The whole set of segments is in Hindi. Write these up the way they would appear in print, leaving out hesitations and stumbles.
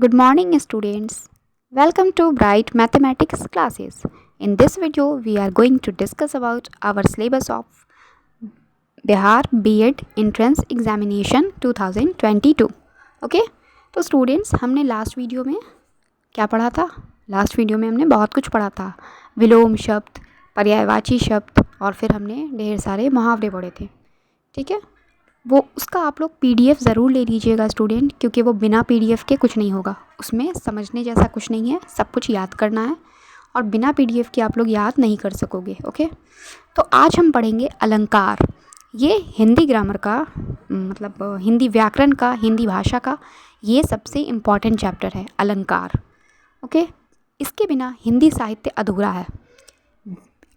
Good morning, students. Welcome to Bright Mathematics classes. In this video, we are going to discuss about our syllabus of Bihar B.Ed Entrance Examination 2022. Okay तो स्टूडेंट्स हमने लास्ट वीडियो में क्या पढ़ा था? लास्ट वीडियो में हमने बहुत कुछ पढ़ा था। विलोम शब्द, पर्यायवाची शब्द और फिर हमने ढेर सारे मुहावरे पढ़े थे। ठीक है, वो उसका आप लोग PDF ज़रूर ले लीजिएगा स्टूडेंट, क्योंकि वो बिना PDF के कुछ नहीं होगा। उसमें समझने जैसा कुछ नहीं है, सब कुछ याद करना है और बिना PDF के आप लोग याद नहीं कर सकोगे। ओके, तो आज हम पढ़ेंगे अलंकार। ये हिंदी ग्रामर का मतलब हिंदी व्याकरण का, हिंदी भाषा का ये सबसे इम्पॉर्टेंट चैप्टर है अलंकार। ओके, इसके बिना हिंदी साहित्य अधूरा है।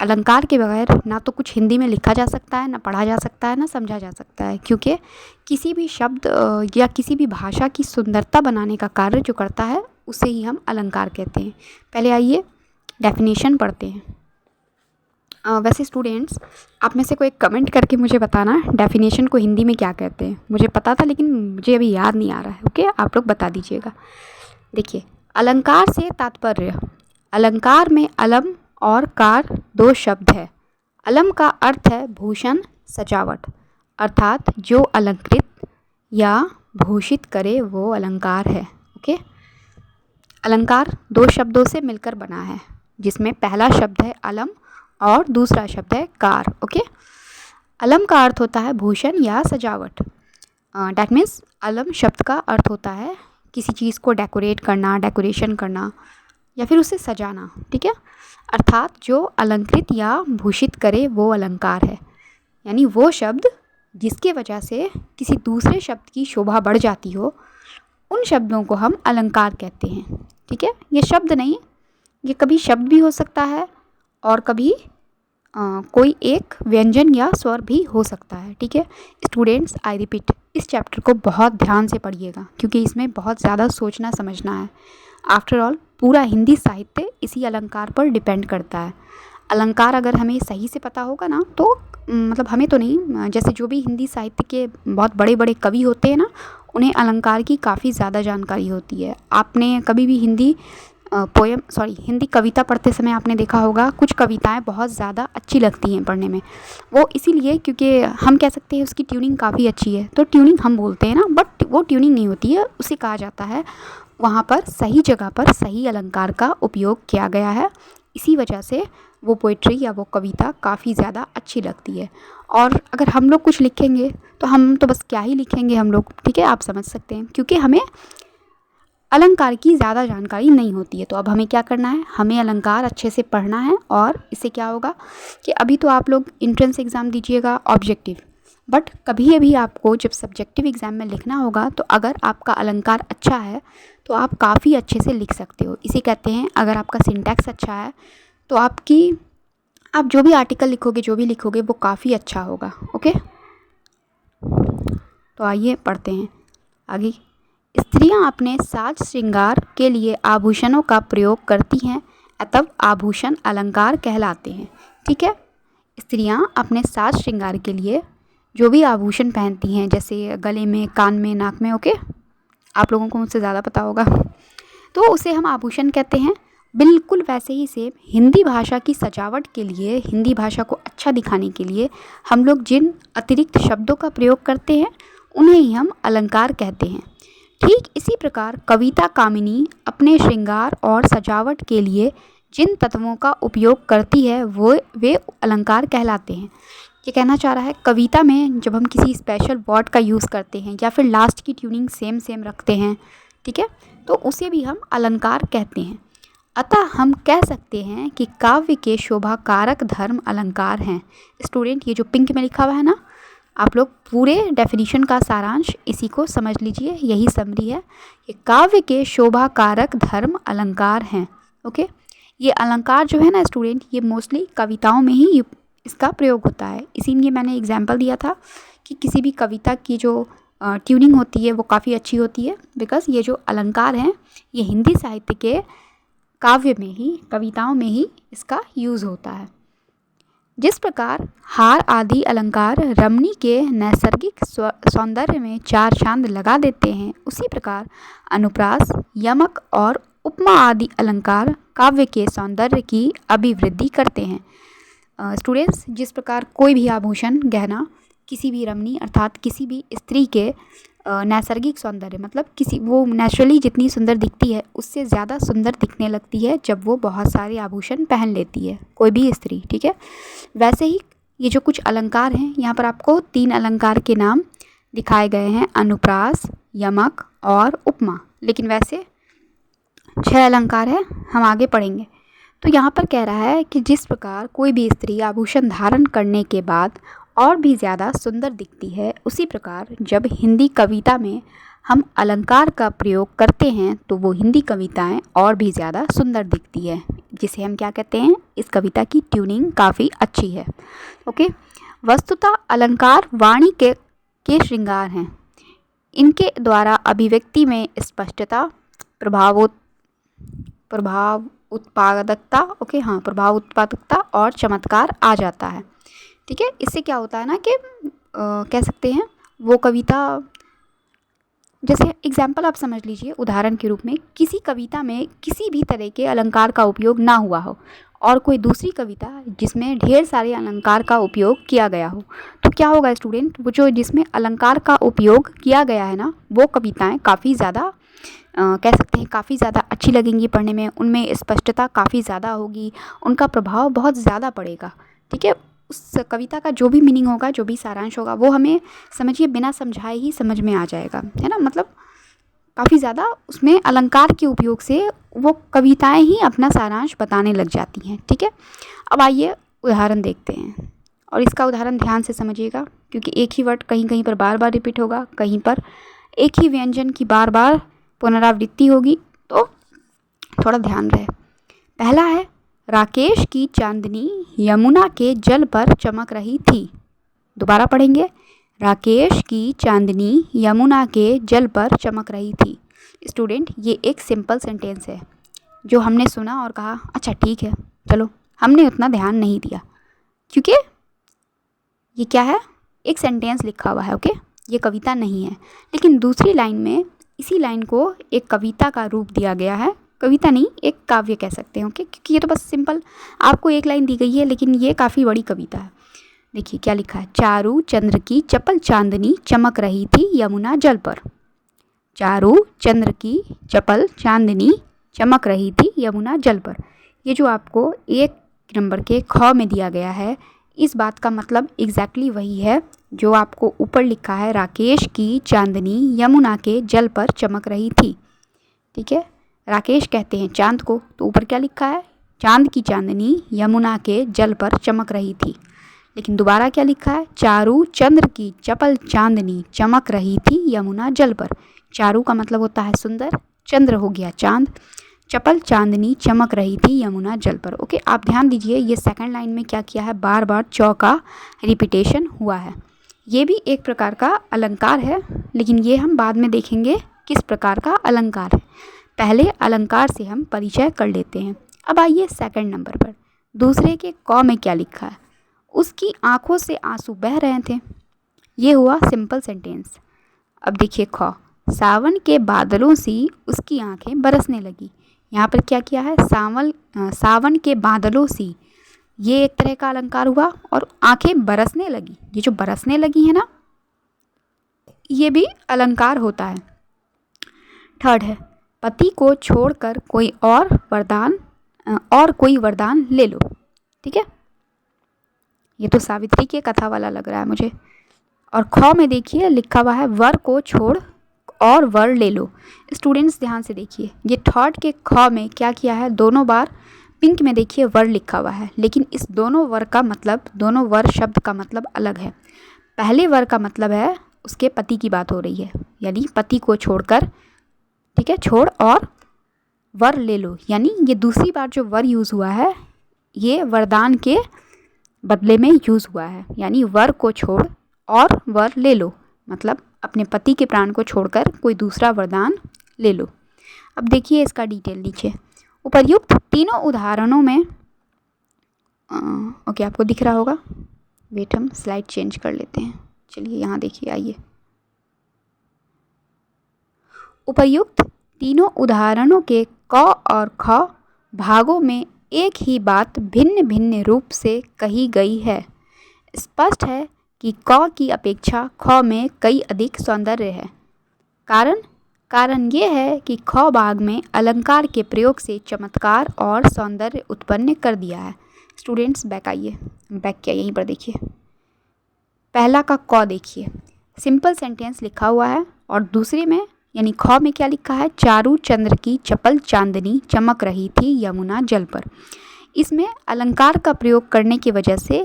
अलंकार के बगैर ना तो कुछ हिंदी में लिखा जा सकता है, ना पढ़ा जा सकता है, ना समझा जा सकता है, क्योंकि किसी भी शब्द या किसी भी भाषा की सुंदरता बनाने का कार्य जो करता है उसे ही हम अलंकार कहते हैं। पहले आइए डेफिनेशन पढ़ते हैं। वैसे स्टूडेंट्स, आप में से कोई कमेंट करके मुझे बताना डेफिनेशन को हिंदी में क्या कहते हैं। मुझे पता था लेकिन मुझे अभी याद नहीं आ रहा है। ओके, आप लोग बता दीजिएगा। देखिए, अलंकार से तात्पर्य, अलंकार में अलम और कार दो शब्द है। अलम का अर्थ है भूषण, सजावट, अर्थात जो अलंकृत या भूषित करे वो अलंकार है। ओके, अलंकार दो शब्दों से मिलकर बना है, जिसमें पहला शब्द है अलम और दूसरा शब्द है कार। ओके, अलम का अर्थ होता है भूषण या सजावट। डैट मीन्स अलम शब्द का अर्थ होता है किसी चीज़ को डेकोरेट करना, डेकोरेशन करना या फिर उसे सजाना। ठीक है, अर्थात जो अलंकृत या भूषित करे वो अलंकार है, यानी वो शब्द जिसके वजह से किसी दूसरे शब्द की शोभा बढ़ जाती हो, उन शब्दों को हम अलंकार कहते हैं। ठीक है, ये शब्द नहीं, ये कभी शब्द भी हो सकता है और कभी कोई एक व्यंजन या स्वर भी हो सकता है। ठीक है स्टूडेंट्स, आई रिपीट, इस चैप्टर को बहुत ध्यान से पढ़िएगा, क्योंकि इसमें बहुत ज़्यादा सोचना समझना है। आफ्टर ऑल पूरा हिंदी साहित्य इसी अलंकार पर डिपेंड करता है। अलंकार अगर हमें सही से पता होगा ना, तो मतलब हमें तो नहीं, जैसे जो भी हिंदी साहित्य के बहुत बड़े बड़े कवि होते हैं ना, उन्हें अलंकार की काफ़ी ज़्यादा जानकारी होती है। आपने कभी भी हिंदी कविता पढ़ते समय आपने देखा होगा, कुछ कविताएं बहुत ज़्यादा अच्छी लगती हैं पढ़ने में। वो इसीलिए क्योंकि हम कह सकते हैं उसकी ट्यूनिंग काफ़ी अच्छी है। तो ट्यूनिंग हम बोलते हैं ना, बट वो ट्यूनिंग नहीं होती है, उसे कहा जाता है वहाँ पर सही जगह पर सही अलंकार का उपयोग किया गया है। इसी वजह से वो पोइट्री या वो कविता काफ़ी ज़्यादा अच्छी लगती है। और अगर हम लोग कुछ लिखेंगे तो हम तो बस क्या ही लिखेंगे हम लोग। ठीक है, आप समझ सकते हैं, क्योंकि हमें अलंकार की ज़्यादा जानकारी नहीं होती है। तो अब हमें क्या करना है, हमें अलंकार अच्छे से पढ़ना है। और इससे क्या होगा कि अभी तो आप लोग एंट्रेंस एग्ज़ाम दीजिएगा ऑब्जेक्टिव, बट कभी अभी आपको जब सब्जेक्टिव एग्ज़ाम में लिखना होगा, तो अगर आपका अलंकार अच्छा है तो आप काफ़ी अच्छे से लिख सकते हो। इसे कहते हैं, अगर आपका सिंटैक्स अच्छा है तो आप जो भी आर्टिकल लिखोगे, जो भी लिखोगे, वो काफ़ी अच्छा होगा। ओके, तो आइए पढ़ते हैं आगे। स्त्रियां अपने साज श्रृंगार के लिए आभूषणों का प्रयोग करती हैं, अतः आभूषण अलंकार कहलाते हैं। ठीक है, स्त्रियां अपने साज श्रृंगार के लिए जो भी आभूषण पहनती हैं, जैसे गले में, कान में, नाक में, ओके, आप लोगों को मुझसे ज़्यादा पता होगा, तो उसे हम आभूषण कहते हैं। बिल्कुल वैसे ही सेम हिंदी भाषा की सजावट के लिए, हिंदी भाषा को अच्छा दिखाने के लिए हम लोग जिन अतिरिक्त शब्दों का प्रयोग करते हैं उन्हें ही हम अलंकार कहते हैं। ठीक इसी प्रकार कविता कामिनी अपने श्रृंगार और सजावट के लिए जिन तत्वों का उपयोग करती है वे अलंकार कहलाते हैं। ये कहना चाह रहा है, कविता में जब हम किसी स्पेशल वर्ड का यूज़ करते हैं या फिर लास्ट की ट्यूनिंग सेम सेम रखते हैं, ठीक है, तो उसे भी हम अलंकार कहते हैं। अतः हम कह सकते हैं कि काव्य के शोभा कारक धर्म अलंकार हैं। स्टूडेंट, ये जो पिंक में लिखा हुआ है ना, आप लोग पूरे डेफिनेशन का सारांश इसी को समझ लीजिए, यही समरी है कि काव्य के शोभा कारक धर्म अलंकार हैं। ओके, ये अलंकार जो है ना स्टूडेंट, ये मोस्टली कविताओं में ही इसका प्रयोग होता है। इसीलिए मैंने एग्जाम्पल दिया था कि किसी भी कविता की जो ट्यूनिंग होती है वो काफ़ी अच्छी होती है, बिकॉज़ ये जो अलंकार हैं ये हिंदी साहित्य के काव्य में ही, कविताओं में ही इसका यूज़ होता है। जिस प्रकार हार आदि अलंकार रमणी के नैसर्गिक सौंदर्य में चार चांद लगा देते हैं, उसी प्रकार अनुप्रास, यमक और उपमा आदि अलंकार काव्य के सौंदर्य की अभिवृद्धि करते हैं। स्टूडेंट्स, जिस प्रकार कोई भी आभूषण गहना किसी भी रमणी अर्थात किसी भी स्त्री के नैसर्गिक सौंदर्य मतलब किसी वो नेचुरली जितनी सुंदर दिखती है उससे ज़्यादा सुंदर दिखने लगती है जब वो बहुत सारे आभूषण पहन लेती है, कोई भी स्त्री, ठीक है। वैसे ही ये जो कुछ अलंकार हैं, यहाँ पर आपको 3 अलंकार के नाम दिखाए गए हैं, अनुप्रास, यमक और उपमा, लेकिन वैसे 6 अलंकार है, हम आगे पढ़ेंगे। तो यहाँ पर कह रहा है कि जिस प्रकार कोई भी स्त्री आभूषण धारण करने के बाद और भी ज़्यादा सुंदर दिखती है, उसी प्रकार जब हिंदी कविता में हम अलंकार का प्रयोग करते हैं तो वो हिंदी कविताएं और भी ज़्यादा सुंदर दिखती है, जिसे हम क्या कहते हैं, इस कविता की ट्यूनिंग काफ़ी अच्छी है। ओके, वस्तुतः अलंकार वाणी के श्रृंगार हैं। इनके द्वारा अभिव्यक्ति में स्पष्टता, प्रभाव उत्पादकता प्रभाव उत्पादकता और चमत्कार आ जाता है, ठीक है। इससे क्या होता है ना कि कह सकते हैं वो कविता, जैसे एग्जाम्पल आप समझ लीजिए उदाहरण के रूप में, किसी कविता में किसी भी तरह के अलंकार का उपयोग ना हुआ हो और कोई दूसरी कविता जिसमें ढेर सारे अलंकार का उपयोग किया गया हो, तो क्या होगा स्टूडेंट, वो जो जिसमें अलंकार का उपयोग किया गया है ना, वो कविताएं काफ़ी ज़्यादा कह सकते हैं काफ़ी ज़्यादा अच्छी लगेंगी पढ़ने में, उनमें स्पष्टता काफ़ी ज़्यादा होगी, उनका प्रभाव बहुत ज़्यादा पड़ेगा, ठीक है। उस कविता का जो भी मीनिंग होगा, जो भी सारांश होगा, वो हमें समझिए बिना समझाए ही समझ में आ जाएगा, है ना। मतलब काफ़ी ज़्यादा उसमें अलंकार के उपयोग से वो कविताएं ही अपना सारांश बताने लग जाती हैं, ठीक है। अब आइए उदाहरण देखते हैं, और इसका उदाहरण ध्यान से समझिएगा, क्योंकि एक ही वर्ड कहीं कहीं पर बार बार रिपीट होगा, कहीं पर एक ही व्यंजन की बार बार पुनरावृत्ति होगी, तो थोड़ा ध्यान रहे। पहला है, राकेश की चांदनी यमुना के जल पर चमक रही थी। दोबारा पढ़ेंगे, राकेश की चांदनी यमुना के जल पर चमक रही थी। स्टूडेंट, ये एक सिंपल सेंटेंस है जो हमने सुना और कहा अच्छा ठीक है, चलो, हमने उतना ध्यान नहीं दिया, क्योंकि ये क्या है, एक सेंटेंस लिखा हुआ है, ओके, ये कविता नहीं है। लेकिन दूसरी लाइन में इसी लाइन को एक कविता का रूप दिया गया है, कविता नहीं, एक काव्य कह सकते हैं, ओके, क्योंकि ये तो बस सिंपल आपको एक लाइन दी गई है, लेकिन ये काफ़ी बड़ी कविता है। देखिए क्या लिखा है, चारू चंद्र की चपल चांदनी चमक रही थी यमुना जल पर। चारू चंद्र की चपल चांदनी चमक रही थी यमुना जल पर। ये जो आपको 1 नंबर के ख में दिया गया है, इस बात का मतलब एग्जैक्टली वही है जो आपको ऊपर लिखा है, राकेश की चांदनी यमुना के जल पर चमक रही थी, ठीक है। राकेश कहते हैं चांद को, तो ऊपर क्या लिखा है, चांद की चांदनी यमुना के जल पर चमक रही थी। लेकिन दोबारा क्या लिखा है, चारू चंद्र की चपल चांदनी चमक रही थी यमुना जल पर। चारू का मतलब होता है सुंदर, चंद्र हो गया चांद, चपल चांदनी चमक रही थी यमुना जल पर। ओके, आप ध्यान दीजिए, ये सेकंड लाइन में क्या किया है, बार बार चौ का रिपीटेशन हुआ है। ये भी एक प्रकार का अलंकार है, लेकिन ये हम बाद में देखेंगे किस प्रकार का अलंकार है। पहले अलंकार से हम परिचय कर लेते हैं। अब आइए सेकंड नंबर पर, दूसरे के क में क्या लिखा है, उसकी आंखों से आंसू बह रहे थे। ये हुआ सिंपल सेंटेंस। अब देखिए ख, सावन के बादलों सी उसकी आंखें बरसने लगी। यहाँ पर क्या किया है, सावन के बादलों सी, ये एक तरह का अलंकार हुआ, और आंखें बरसने लगी, ये जो बरसने लगी है ना, ये भी अलंकार होता है। थर्ड है, पति को छोड़कर कोई कोई वरदान ले लो। ठीक है, ये तो सावित्री की कथा वाला लग रहा है मुझे। और ख में देखिए लिखा हुआ है, वर को छोड़ और वर ले लो। स्टूडेंट्स ध्यान से देखिए, ये थर्ड के ख में क्या किया है, दोनों बार पिंक में देखिए वर लिखा हुआ है, लेकिन इस दोनों वर का मतलब, दोनों वर शब्द का मतलब अलग है। पहले वर का मतलब है उसके पति की बात हो रही है, यानी पति को छोड़कर, ठीक है, छोड़ और वर ले लो, यानी ये दूसरी बार जो वर यूज़ हुआ है ये वरदान के बदले में यूज़ हुआ है, यानी वर को छोड़ और वर ले लो, मतलब अपने पति के प्राण को छोड़कर कोई दूसरा वरदान ले लो। अब देखिए इसका डिटेल नीचे। उपर्युक्त तीनों उदाहरणों में ओके, आपको दिख रहा होगा। वेट, हम स्लाइड चेंज कर लेते हैं। चलिए यहाँ देखिए, आइए। उपर्युक्त तीनों उदाहरणों के क और ख भागों में एक ही बात भिन्न भिन्न रूप से कही गई है। स्पष्ट है कि क की अपेक्षा ख में कई अधिक सौंदर्य है। कारण ये है कि ख भाग में अलंकार के प्रयोग से चमत्कार और सौंदर्य उत्पन्न कर दिया है। स्टूडेंट्स बैक आइए, बैक किया, यहीं पर देखिए। पहला का क देखिए, सिंपल सेंटेंस लिखा हुआ है, और दूसरे में यानी ख में क्या लिखा है, चारू चंद्र की चपल चांदनी चमक रही थी यमुना जल पर। इसमें अलंकार का प्रयोग करने की वजह से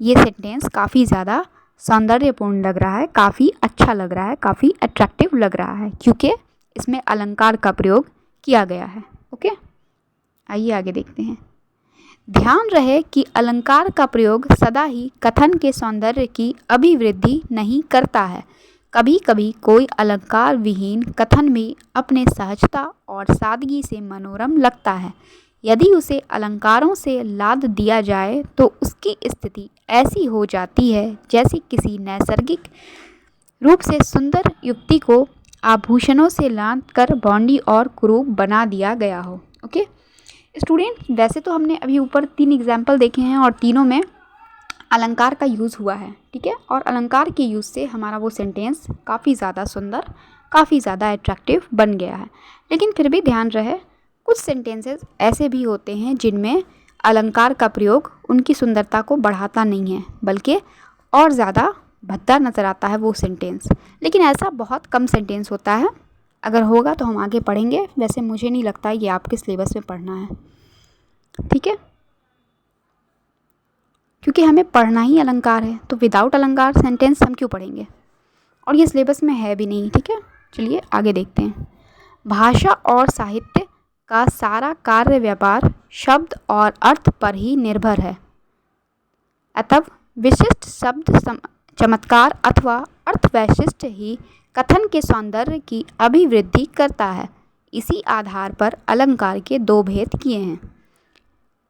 ये सेंटेंस काफ़ी ज़्यादा सौंदर्यपूर्ण लग रहा है, काफ़ी अच्छा लग रहा है, काफ़ी अट्रैक्टिव लग रहा है, क्योंकि इसमें अलंकार का प्रयोग किया गया है। ओके, आइए आगे देखते हैं। ध्यान रहे कि अलंकार का प्रयोग सदा ही कथन के सौंदर्य की अभिवृद्धि नहीं करता है। कभी कभी कोई अलंकार विहीन कथन भी अपने सहजता और सादगी से मनोरम लगता है। यदि उसे अलंकारों से लाद दिया जाए तो उसकी स्थिति ऐसी हो जाती है जैसे किसी नैसर्गिक रूप से सुंदर युक्ति को आभूषणों से लाद कर बौंडी और कुरूप बना दिया गया हो। ओके स्टूडेंट, वैसे तो हमने अभी ऊपर 3 एग्जाम्पल देखे हैं और तीनों में अलंकार का यूज़ हुआ है, ठीक है, और अलंकार के यूज़ से हमारा वो सेंटेंस काफ़ी ज़्यादा सुंदर, काफ़ी ज़्यादा अट्रैक्टिव बन गया है। लेकिन फिर भी ध्यान रहे, कुछ सेंटेंसेस ऐसे भी होते हैं जिनमें अलंकार का प्रयोग उनकी सुंदरता को बढ़ाता नहीं है, बल्कि और ज़्यादा भद्दा नज़र आता है वो सेंटेंस। लेकिन ऐसा बहुत कम सेंटेंस होता है, अगर होगा तो हम आगे पढ़ेंगे। वैसे मुझे नहीं लगता ये आपके सिलेबस में पढ़ना है, ठीक है, क्योंकि हमें पढ़ना ही अलंकार है, तो विदाउट अलंकार सेंटेंस हम क्यों पढ़ेंगे, और ये सिलेबस में है भी नहीं, ठीक है। चलिए आगे देखते हैं। भाषा और साहित्य का सारा कार्य व्यापार शब्द और अर्थ पर ही निर्भर है। अतः विशिष्ट शब्द चमत्कार अथवा अर्थ वैशिष्ट ही कथन के सौंदर्य की अभिवृद्धि करता है। इसी आधार पर अलंकार के 2 भेद किए हैं।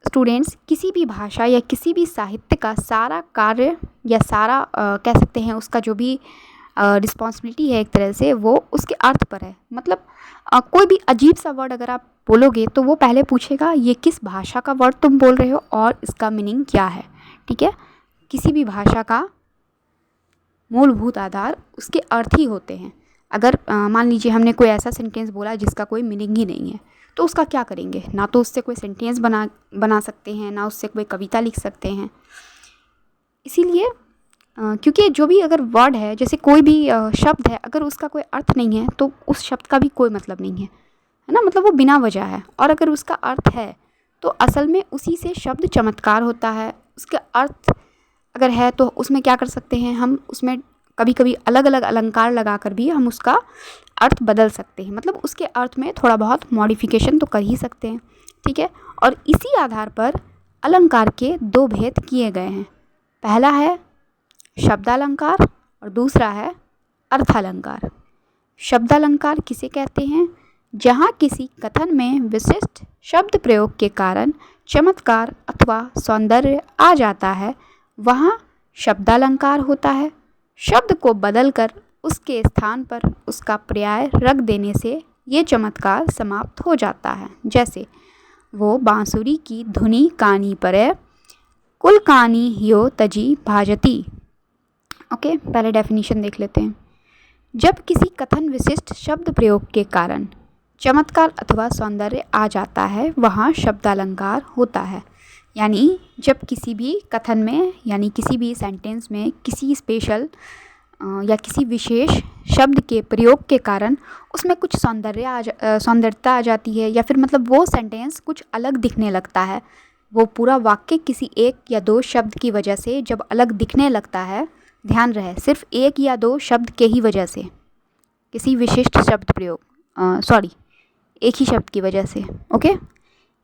स्टूडेंट्स, किसी भी भाषा या किसी भी साहित्य का सारा कार्य या सारा कह सकते हैं उसका जो भी रिस्पॉन्सिबिलिटी है एक तरह से, वो उसके अर्थ पर है। मतलब कोई भी अजीब सा वर्ड अगर आप बोलोगे तो वो पहले पूछेगा ये किस भाषा का वर्ड तुम बोल रहे हो और इसका मीनिंग क्या है, ठीक है। किसी भी भाषा का मूलभूत आधार उसके अर्थ ही होते हैं। अगर मान लीजिए हमने कोई ऐसा सेंटेंस बोला जिसका कोई मीनिंग ही नहीं है, तो उसका क्या करेंगे, ना तो उससे कोई सेंटेंस बना सकते हैं, ना उससे कोई कविता लिख सकते हैं। इसीलिए क्योंकि जो भी अगर वर्ड है, जैसे कोई भी शब्द है, अगर उसका कोई अर्थ नहीं है तो उस शब्द का भी कोई मतलब नहीं है ना, मतलब वो बिना वजह है। और अगर उसका अर्थ है तो असल में उसी से शब्द चमत्कार होता है। उसका अर्थ अगर है तो उसमें क्या कर सकते हैं हम, उसमें कभी कभी अलग अलग अलंकार लगा कर भी हम उसका अर्थ बदल सकते हैं, मतलब उसके अर्थ में थोड़ा बहुत मॉडिफिकेशन तो कर ही सकते हैं, ठीक है। और इसी आधार पर अलंकार के 2 भेद किए गए हैं। पहला है शब्दालंकार और दूसरा है अर्थालंकार। शब्दालंकार किसे कहते हैं, जहाँ किसी कथन में विशिष्ट शब्द प्रयोग के कारण चमत्कार अथवा सौंदर्य आ जाता है, वहाँ शब्दालंकार होता है। शब्द को बदलकर उसके स्थान पर उसका पर्याय रख देने से ये चमत्कार समाप्त हो जाता है। जैसे वो बांसुरी की धुनी कानी परे कुल कानी ह्यो तजी भाजती। ओके, पहले डेफिनेशन देख लेते हैं। जब किसी कथन विशिष्ट शब्द प्रयोग के कारण चमत्कार अथवा सौंदर्य आ जाता है, वहाँ शब्दालंकार होता है। यानी जब किसी भी कथन में यानी किसी भी सेंटेंस में किसी स्पेशल या किसी विशेष शब्द के प्रयोग के कारण उसमें कुछ सौंदर्यता आ जाती है, या फिर मतलब वो सेंटेंस कुछ अलग दिखने लगता है, वो पूरा वाक्य किसी 1 या 2 शब्द की वजह से जब अलग दिखने लगता है, ध्यान रहे सिर्फ 1 या 2 शब्द के ही वजह से, किसी विशिष्ट शब्द प्रयोग एक ही शब्द की वजह से, ओके।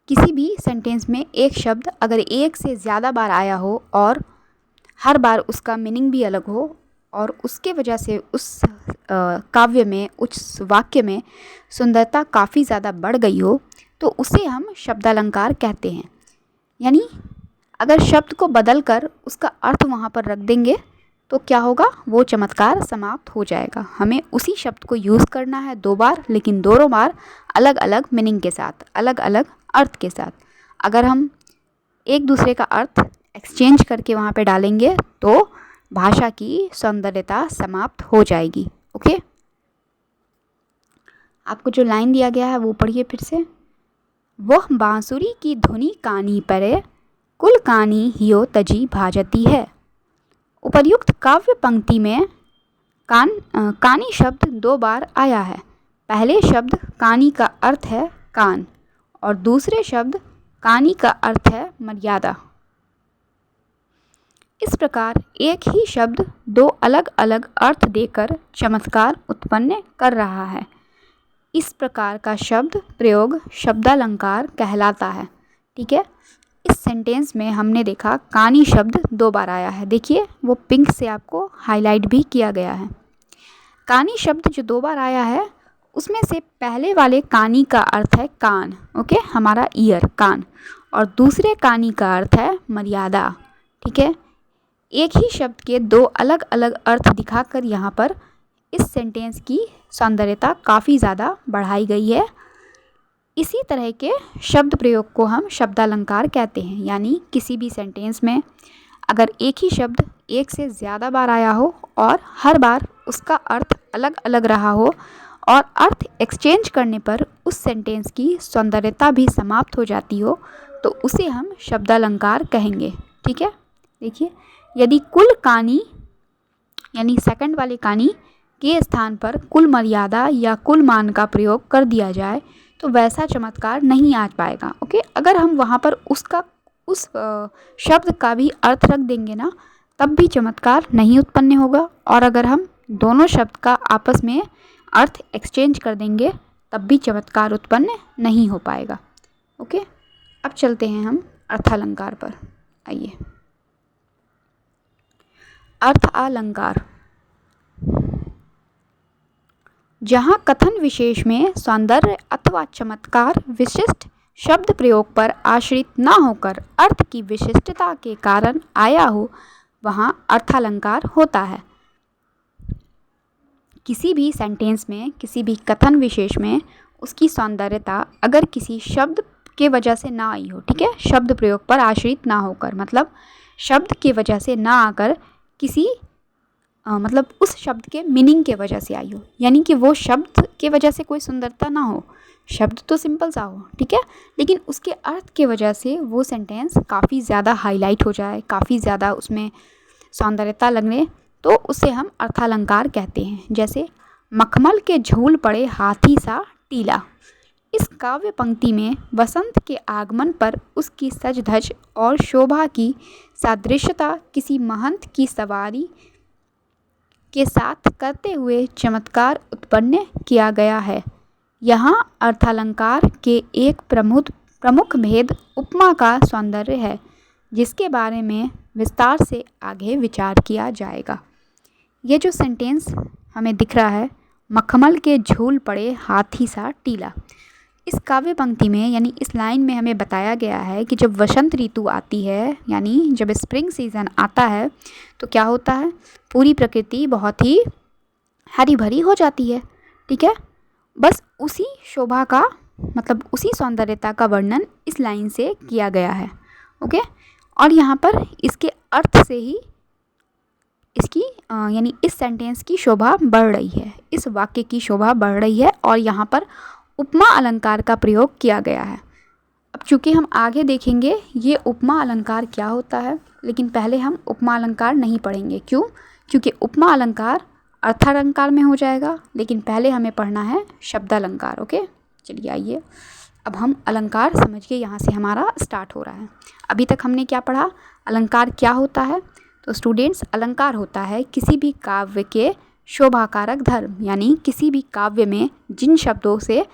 किसी भी सेंटेंस में एक शब्द अगर 1 से ज़्यादा बार आया हो और हर बार उसका मीनिंग भी अलग हो, और उसके वजह से उस काव्य में, उस वाक्य में सुंदरता काफ़ी ज़्यादा बढ़ गई हो, तो उसे हम शब्दालंकार कहते हैं। यानी अगर शब्द को बदलकर उसका अर्थ वहाँ पर रख देंगे तो क्या होगा, वो चमत्कार समाप्त हो जाएगा। हमें उसी शब्द को यूज़ करना है 2 बार, लेकिन दोनों बार अलग अलग मीनिंग के साथ, अलग अलग अर्थ के साथ। अगर हम एक दूसरे का अर्थ एक्सचेंज करके वहाँ पे डालेंगे तो भाषा की सौंदर्यता समाप्त हो जाएगी। ओके, आपको जो लाइन दिया गया है वो पढ़िए फिर से। वह बांसुरी की धुनी कानी परे, कुल कानी हियो तजी भाजती है। उपर्युक्त काव्य पंक्ति में कानी शब्द 2 बार आया है। पहले शब्द कानी का अर्थ है कान और दूसरे शब्द कानी का अर्थ है मर्यादा। इस प्रकार एक ही शब्द 2 अलग अलग अर्थ देकर चमत्कार उत्पन्न कर रहा है। इस प्रकार का शब्द प्रयोग शब्दालंकार कहलाता है। ठीक है, इस सेंटेंस में हमने देखा कानी शब्द 2 बार आया है। देखिए वो पिंक से आपको हाईलाइट भी किया गया है। कानी शब्द जो 2 बार आया है उसमें से पहले वाले कानी का अर्थ है कान, ओके, हमारा ईयर, कान, और दूसरे कानी का अर्थ है मर्यादा। ठीक है, एक ही शब्द के 2 अलग अलग अर्थ दिखाकर यहाँ पर इस सेंटेंस की सौंदर्यता काफ़ी ज़्यादा बढ़ाई गई है। इसी तरह के शब्द प्रयोग को हम शब्दालंकार कहते हैं। यानी किसी भी सेंटेंस में अगर एक ही शब्द एक से ज़्यादा बार आया हो और हर बार उसका अर्थ अलग अलग रहा हो और अर्थ एक्सचेंज करने पर उस सेंटेंस की सौंदर्यता भी समाप्त हो जाती हो, तो उसे हम शब्दालंकार कहेंगे। ठीक है, देखिए यदि कुल कानी यानी सेकंड वाले कानी के स्थान पर कुल मर्यादा या कुल मान का प्रयोग कर दिया जाए तो वैसा चमत्कार नहीं आ पाएगा। ओके, अगर हम वहाँ पर उस शब्द का भी अर्थ रख देंगे ना, तब भी चमत्कार नहीं उत्पन्न होगा। और अगर हम दोनों शब्द का आपस में अर्थ एक्सचेंज कर देंगे तब भी चमत्कार उत्पन्न नहीं हो पाएगा। ओके, अब चलते हैं हम अर्थालंकार पर। आइए, अर्थ अलंकार, जहाँ कथन विशेष में सौंदर्य अथवा चमत्कार विशिष्ट शब्द प्रयोग पर आश्रित न होकर अर्थ की विशिष्टता के कारण आया हो, वहाँ अर्थालंकार होता है। किसी भी सेंटेंस में, किसी भी कथन विशेष में उसकी सौंदर्यता अगर किसी शब्द के वजह से ना आई हो, ठीक है, शब्द प्रयोग पर आश्रित ना होकर, मतलब शब्द की वजह से ना आकर किसी मतलब उस शब्द के मीनिंग के वजह से आई हो, यानी कि वो शब्द के वजह से कोई सुंदरता ना हो, शब्द तो सिंपल सा हो, ठीक है, लेकिन उसके अर्थ के वजह से वो सेंटेंस काफ़ी ज़्यादा हाईलाइट हो जाए, काफ़ी ज़्यादा उसमें सौंदर्यता लगने, तो उसे हम अर्थालंकार कहते हैं। जैसे मखमल के झूल पड़े हाथी सा टीला। इस काव्य पंक्ति में वसंत के आगमन पर उसकी सज धज और शोभा की सादृश्यता किसी महंत की सवारी के साथ करते हुए चमत्कार उत्पन्न किया गया है। यहाँ अर्थालंकार के एक प्रमुख भेद उपमा का सौंदर्य है, जिसके बारे में विस्तार से आगे विचार किया जाएगा। ये जो सेंटेंस हमें दिख रहा है, मखमल के झूल पड़े हाथी सा टीला, इस काव्य पंक्ति में यानी इस लाइन में हमें बताया गया है कि जब वसंत ऋतु आती है, यानी जब स्प्रिंग सीज़न आता है, तो क्या होता है, पूरी प्रकृति बहुत ही हरी भरी हो जाती है। ठीक है, बस उसी शोभा का, मतलब उसी सौंदर्यता का वर्णन इस लाइन से किया गया है। ओके, और यहाँ पर इसके अर्थ से ही इसकी यानी इस सेंटेंस की शोभा बढ़ रही है, इस वाक्य की शोभा बढ़ रही है, और यहाँ पर उपमा अलंकार का प्रयोग किया गया है। अब चूँकि हम आगे देखेंगे ये उपमा अलंकार क्या होता है, लेकिन पहले हम उपमा अलंकार नहीं पढ़ेंगे। क्यों? क्योंकि उपमा अलंकार अर्थालंकार में हो जाएगा, लेकिन पहले हमें पढ़ना है शब्दालंकार। ओके, चलिए आइए, अब हम अलंकार समझ के यहाँ से हमारा स्टार्ट हो रहा है। अभी तक हमने क्या पढ़ा, अलंकार क्या होता है। तो स्टूडेंट्स, अलंकार होता है किसी भी काव्य के शोभाकारक धर्म, यानी किसी भी काव्य में जिन शब्दों से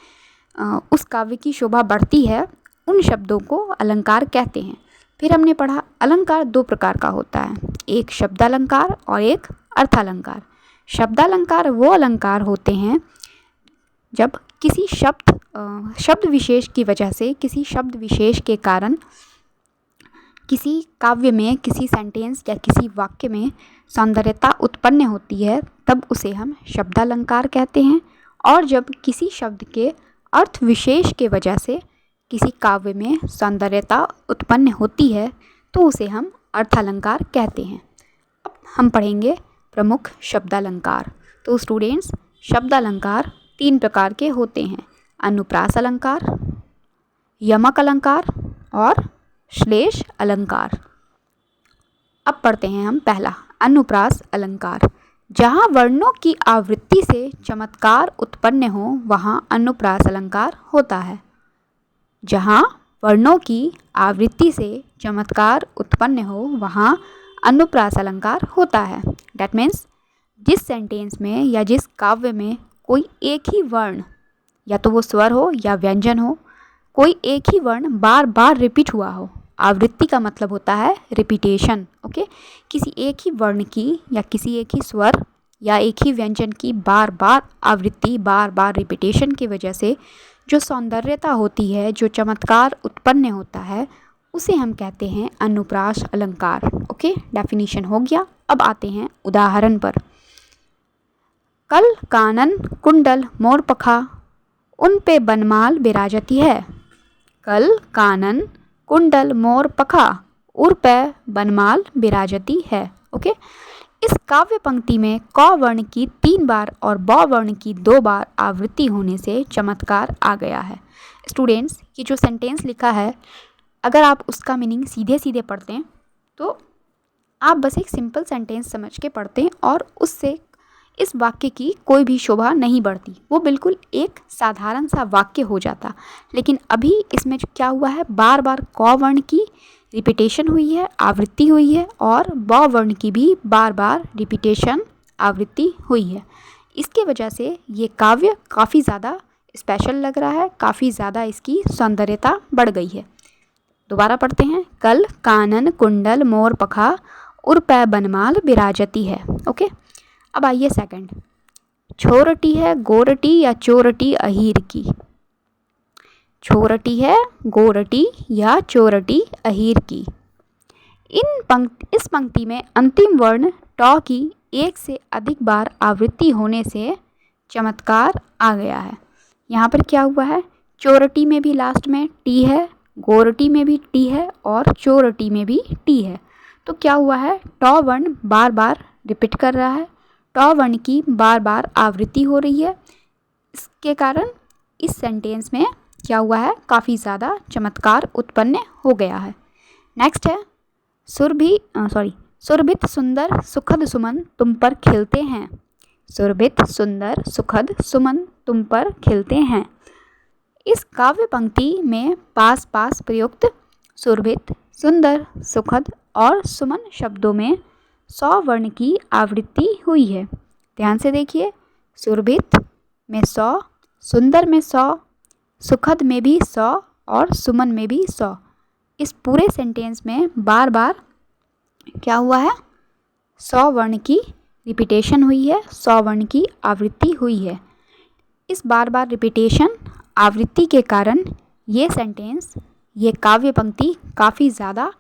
उस काव्य की शोभा बढ़ती है, उन शब्दों को अलंकार कहते हैं। फिर हमने पढ़ा अलंकार 2 प्रकार का होता है, एक शब्दालंकार और एक अर्थालंकार। शब्दालंकार वो अलंकार होते हैं जब किसी शब्द विशेष की वजह से, किसी शब्द विशेष के कारण किसी काव्य में, किसी सेंटेंस या किसी वाक्य में सौंदर्यता उत्पन्न होती है तब उसे हम शब्दालंकार कहते हैं। और जब किसी शब्द के अर्थ विशेष के वजह से किसी काव्य में सौंदर्यता उत्पन्न होती है तो उसे हम अर्थालंकार कहते हैं। अब हम पढ़ेंगे प्रमुख शब्दालंकार। तो स्टूडेंट्स, शब्दालंकार 3 प्रकार के होते हैं: अनुप्रास अलंकार, यमक अलंकार और श्लेष अलंकार। अब पढ़ते हैं हम पहला अनुप्रास अलंकार। जहाँ वर्णों की आवृत्ति से चमत्कार उत्पन्न हो वहाँ अनुप्रास अलंकार होता है। जहाँ वर्णों की आवृत्ति से चमत्कार उत्पन्न हो वहाँ अनुप्रास अलंकार होता है। डैट मीन्स जिस सेंटेंस में या जिस काव्य में कोई एक ही वर्ण, या तो वो स्वर हो या व्यंजन हो, कोई एक ही वर्ण बार बार रिपीट हुआ हो। आवृत्ति का मतलब होता है रिपीटेशन। ओके, किसी एक ही वर्ण की या किसी एक ही स्वर या एक ही व्यंजन की बार बार आवृत्ति, बार बार रिपीटेशन की वजह से जो सौंदर्यता होती है, जो चमत्कार उत्पन्न होता है, उसे हम कहते हैं अनुप्रास अलंकार। ओके, डेफिनेशन हो गया। अब आते हैं उदाहरण पर। कल कानन कुंडल मोर पखा, उन पे बनमाल बिराजती है। कल कानन कुंडल मोर पखा, उर पे बनमाल बिराजती है। ओके, इस काव्य पंक्ति में क वर्ण की 3 बार और ब वर्ण की 2 बार आवृत्ति होने से चमत्कार आ गया है। स्टूडेंट्स, ये जो सेंटेंस लिखा है, अगर आप उसका मीनिंग सीधे सीधे पढ़ते हैं तो आप बस एक सिंपल सेंटेंस समझ के पढ़ते हैं और उससे इस वाक्य की कोई भी शोभा नहीं बढ़ती, वो बिल्कुल एक साधारण सा वाक्य हो जाता। लेकिन अभी इसमें जो क्या हुआ है, बार बार क वर्ण की रिपीटेशन हुई है, आवृत्ति हुई है, और ब वर्ण की भी बार बार रिपीटेशन, आवृत्ति हुई है। इसके वजह से ये काव्य काफ़ी ज़्यादा स्पेशल लग रहा है, काफ़ी ज़्यादा इसकी सौंदर्यता बढ़ गई है। दोबारा पढ़ते हैं। कल कानन कुंडल मोर पखा, उर पै बनमाल बिराजती है। ओके, अब आइए सेकंड। छोरटी है गोरटी या चोरटी अहीर की। छोरटी है गोरटी या चोरटी अहीर की। इस पंक्ति में अंतिम वर्ण ट की 1 से अधिक बार आवृत्ति होने से चमत्कार आ गया है। यहाँ पर क्या हुआ है, चोरटी में भी लास्ट में टी है, गोरटी में भी टी है और चोरटी में भी टी है। तो क्या हुआ है, ट वर्ण बार बार रिपीट कर रहा है, ट वर्ण की बार बार आवृत्ति हो रही है। इसके कारण इस सेंटेंस में क्या हुआ है, काफ़ी ज़्यादा चमत्कार उत्पन्न हो गया है। नेक्स्ट है सुरभित सुंदर सुखद सुमन तुम पर खिलते हैं। सुरभित सुंदर सुखद सुमन तुम पर खिलते हैं। इस काव्य पंक्ति में पास पास प्रयुक्त सुरभित, सुंदर, सुखद और सुमन शब्दों में 100 वर्ण की आवृत्ति हुई है। ध्यान से देखिए, सुरभित में 100, सुंदर में 100, सुखद में भी 100 और सुमन में भी 100। इस पूरे सेंटेंस में बार बार क्या हुआ है, 100 वर्ण की रिपीटेशन हुई है, 100 वर्ण की आवृत्ति हुई है। इस बार बार रिपीटेशन, आवृत्ति के कारण ये सेंटेंस, ये काव्य पंक्ति काफ़ी ज़्यादा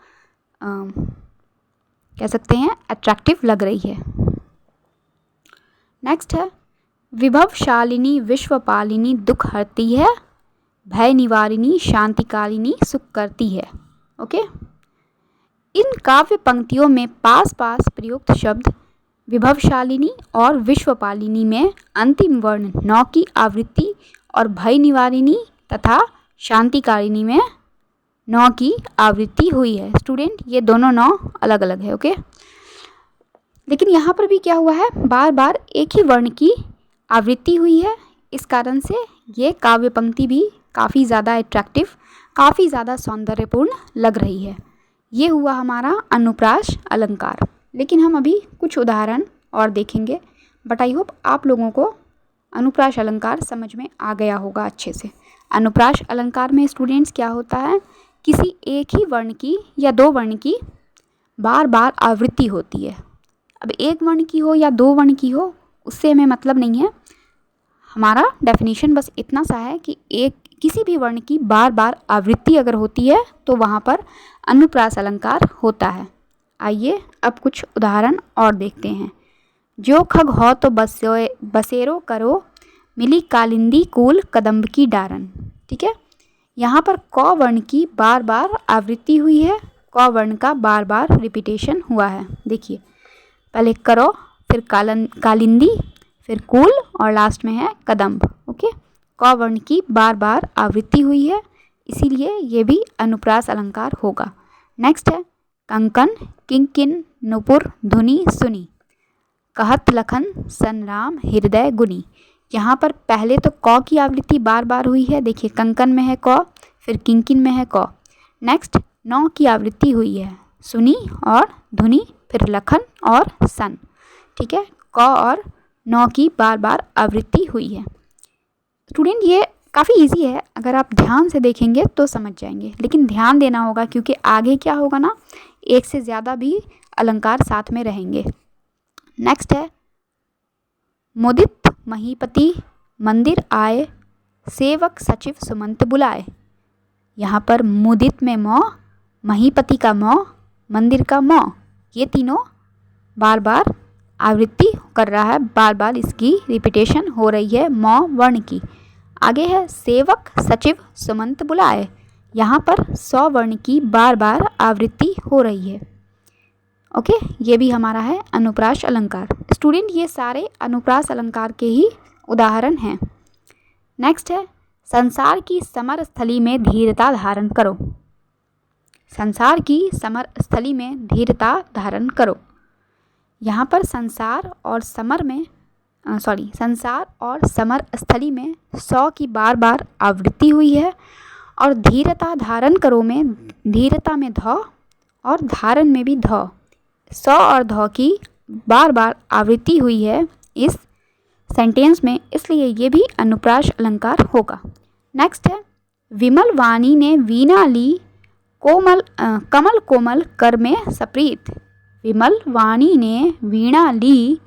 कह सकते हैं अट्रैक्टिव लग रही है। नेक्स्ट है, विभवशालिनी विश्वपालिनी दुख हरती है, भय निवारिणी शांतिकालिनी सुख करती है। ओके, इन काव्य पंक्तियों में पास पास प्रयुक्त शब्द विभवशालिनी और विश्वपालिनी में अंतिम वर्ण 9 की आवृत्ति और भय निवारिणी तथा शांतिकारिणी में 9 की आवृत्ति हुई है। स्टूडेंट, ये दोनों 9 अलग अलग है। ओके, लेकिन यहाँ पर भी क्या हुआ है, बार बार एक ही वर्ण की आवृत्ति हुई है। इस कारण से ये काव्य पंक्ति भी काफ़ी ज़्यादा अट्रैक्टिव, काफ़ी ज़्यादा सौंदर्यपूर्ण लग रही है। ये हुआ हमारा अनुप्रास अलंकार। लेकिन हम अभी कुछ उदाहरण और देखेंगे, बट आई होप आप लोगों को अनुप्रास अलंकार समझ में आ गया होगा अच्छे से। अनुप्रास अलंकार में स्टूडेंट्स क्या होता है, किसी एक ही वर्ण की या 2 वर्ण की बार बार आवृत्ति होती है। अब 1 वर्ण की हो या 2 वर्ण की हो, उससे हमें मतलब नहीं है। हमारा डेफिनेशन बस इतना सा है कि एक किसी भी वर्ण की बार बार आवृत्ति अगर होती है तो वहाँ पर अनुप्रास अलंकार होता है। आइए अब कुछ उदाहरण और देखते हैं। जो खग हो तो बसेरो करो, मिली कालिंदी कूल कदम्ब की डारन। ठीक है, यहाँ पर क वर्ण की बार बार आवृत्ति हुई है, क वर्ण का बार बार रिपीटेशन हुआ है। देखिए, पहले करो, फिर कालिंदी, फिर कूल और लास्ट में है कदम्ब। ओके, क वर्ण की बार बार आवृत्ति हुई है, इसीलिए ये भी अनुप्रास अलंकार होगा। नेक्स्ट है कंकन किंकिन नुपुर धुनी सुनी, कहत लखन सनराम हृदय गुनी। यहाँ पर पहले तो क की आवृत्ति बार बार हुई है। देखिए, कंकन में है क, फिर किंकिन में है क। नेक्स्ट नौ की आवृत्ति हुई है, सुनी और धुनी, फिर लखन और सन। ठीक है, क और नौ की बार बार आवृत्ति हुई है। स्टूडेंट, ये काफ़ी इजी है, अगर आप ध्यान से देखेंगे तो समझ जाएंगे, लेकिन ध्यान देना होगा क्योंकि आगे क्या होगा ना, एक से ज़्यादा भी अलंकार साथ में रहेंगे। नेक्स्ट है मुदित महीपति मंदिर आए, सेवक सचिव सुमंत बुलाए। यहाँ पर मुदित में म, महीपति का म, मंदिर का म, ये तीनों बार बार आवृत्ति कर रहा है, बार बार इसकी रिपीटेशन हो रही है म वर्ण की। आगे है सेवक सचिव सुमंत बुलाए, यहाँ पर सौ वर्ण की बार बार आवृत्ति हो रही है। ओके, ये भी हमारा है अनुप्रास अलंकार। स्टूडेंट, ये सारे अनुप्रास अलंकार के ही उदाहरण हैं। नेक्स्ट है संसार की समर स्थली में धीरता धारण करो। संसार की समर स्थली में धीरता धारण करो। यहाँ पर संसार और समर स्थली में 100 की बार बार आवृत्ति हुई है, और धीरता धारण करो में धीरता में ध और धारण में भी ध, 100 और ध की बार बार आवृत्ति हुई है इस सेंटेंस में, इसलिए ये भी अनुप्रास अलंकार होगा। नेक्स्ट है विमल वाणी ने वीणा ली, कमल कोमल कर में सप्रीत। विमल वाणी ने वीणा ली,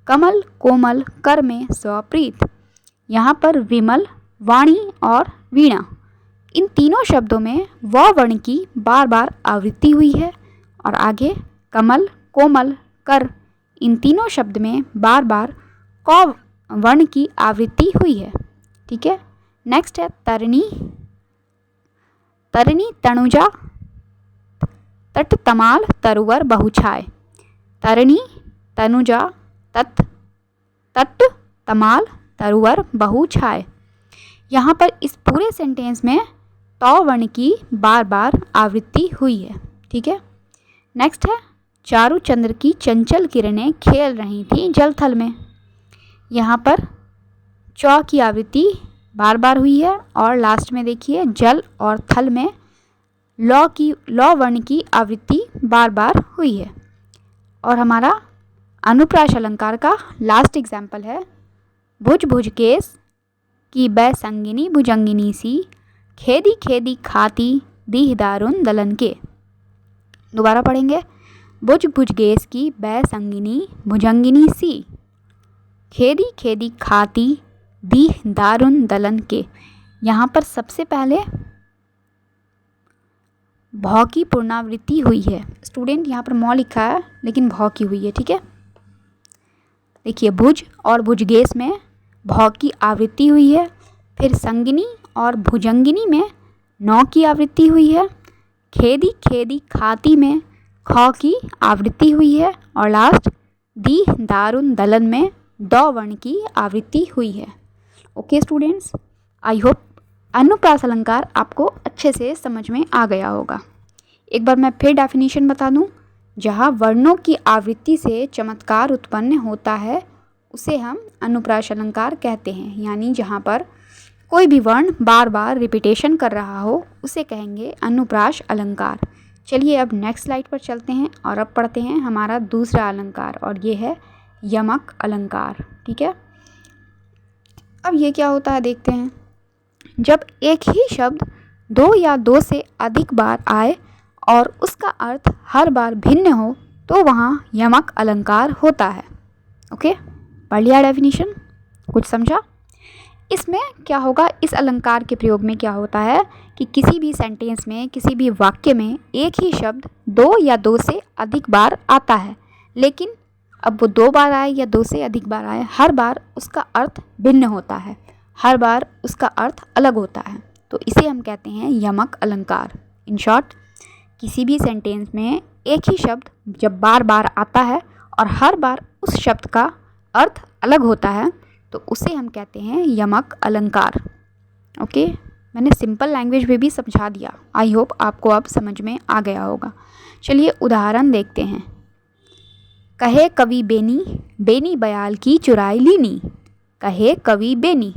कमल कोमल कर में सप्रीत। यहाँ पर विमल, वाणी और वीणा, इन तीनों शब्दों में व वर्ण की बार बार आवृत्ति हुई है, और आगे कमल, कोमल, कर, इन तीनों शब्द में बार बार क वर्ण की आवृत्ति हुई है। ठीक है, नेक्स्ट है तरनी तनुजा तट तमाल तरुवर बहुछाय। तरनी तनुजा तट तमाल तरुवर बहुछाय। यहाँ पर इस पूरे सेंटेंस में त वर्ण की बार बार आवृत्ति हुई है। ठीक है, नेक्स्ट है चारु चंद्र की चंचल किरणें खेल रही थी जल थल में। यहाँ पर च की आवृत्ति बार बार हुई है, और लास्ट में देखिए जल और थल में ल वर्ण की आवृत्ति बार बार हुई है। और हमारा अनुप्रास अलंकार का लास्ट एग्जाम्पल है भुज भुज केस की बै संगिनी भुजंगिनी सी, खेदी खेदी खाती दीह दारुन दलन के। दोबारा पढ़ेंगे, भुज भुज गेस की बै संगिनी भुजंगिनी सी, खेदी खेदी खाती दीह दारुन दलन के। यहाँ पर सबसे पहले भ की पुनरावृत्ति हुई है। स्टूडेंट, यहाँ पर म लिखा है लेकिन भ की हुई है। ठीक है, देखिए भुज और भुजगेश में भ की आवृत्ति हुई है, फिर संगिनी और भुजंगिनी में 9 की आवृत्ति हुई है, खेदी खेदी खाती में ख की आवृत्ति हुई है, और लास्ट दी दारुन दलन में द वर्ण की आवृत्ति हुई है। ओके स्टूडेंट्स, आई होप अनुप्रास अलंकार आपको अच्छे से समझ में आ गया होगा। एक बार मैं फिर डेफिनेशन बता दूं, जहाँ वर्णों की आवृत्ति से चमत्कार उत्पन्न होता है उसे हम अनुप्रास अलंकार कहते हैं। यानी जहाँ पर कोई भी वर्ण बार बार रिपीटेशन कर रहा हो उसे कहेंगे अनुप्रास अलंकार। चलिए अब नेक्स्ट स्लाइड पर चलते हैं और अब पढ़ते हैं हमारा दूसरा अलंकार, और ये है यमक अलंकार। ठीक है, अब ये क्या होता है देखते हैं। जब एक ही शब्द 2 या 2 से अधिक बार आए और उसका अर्थ हर बार भिन्न हो तो वहाँ यमक अलंकार होता है। ओके, पढ़ लिया डेफिनेशन, कुछ समझा? इसमें क्या होगा, इस अलंकार के प्रयोग में क्या होता है कि किसी भी सेंटेंस में, किसी भी वाक्य में एक ही शब्द दो या दो से अधिक बार आता है, लेकिन अब वो 2 बार आए या 2 से अधिक बार आए, हर बार उसका अर्थ भिन्न होता है, हर बार उसका अर्थ अलग होता है। तो इसे हम कहते हैं यमक अलंकार। इन शॉर्ट, किसी भी सेंटेंस में एक ही शब्द जब बार बार आता है और हर बार उस शब्द का अर्थ अलग होता है, तो उसे हम कहते हैं यमक अलंकार। ओके, मैंने सिंपल लैंग्वेज में भी समझा दिया। आई होप आपको अब समझ में आ गया होगा। चलिए उदाहरण देखते हैं। कहे कवि बेनी, बेनी बयाल की चुराई लीनी। कहे कवि बेनी,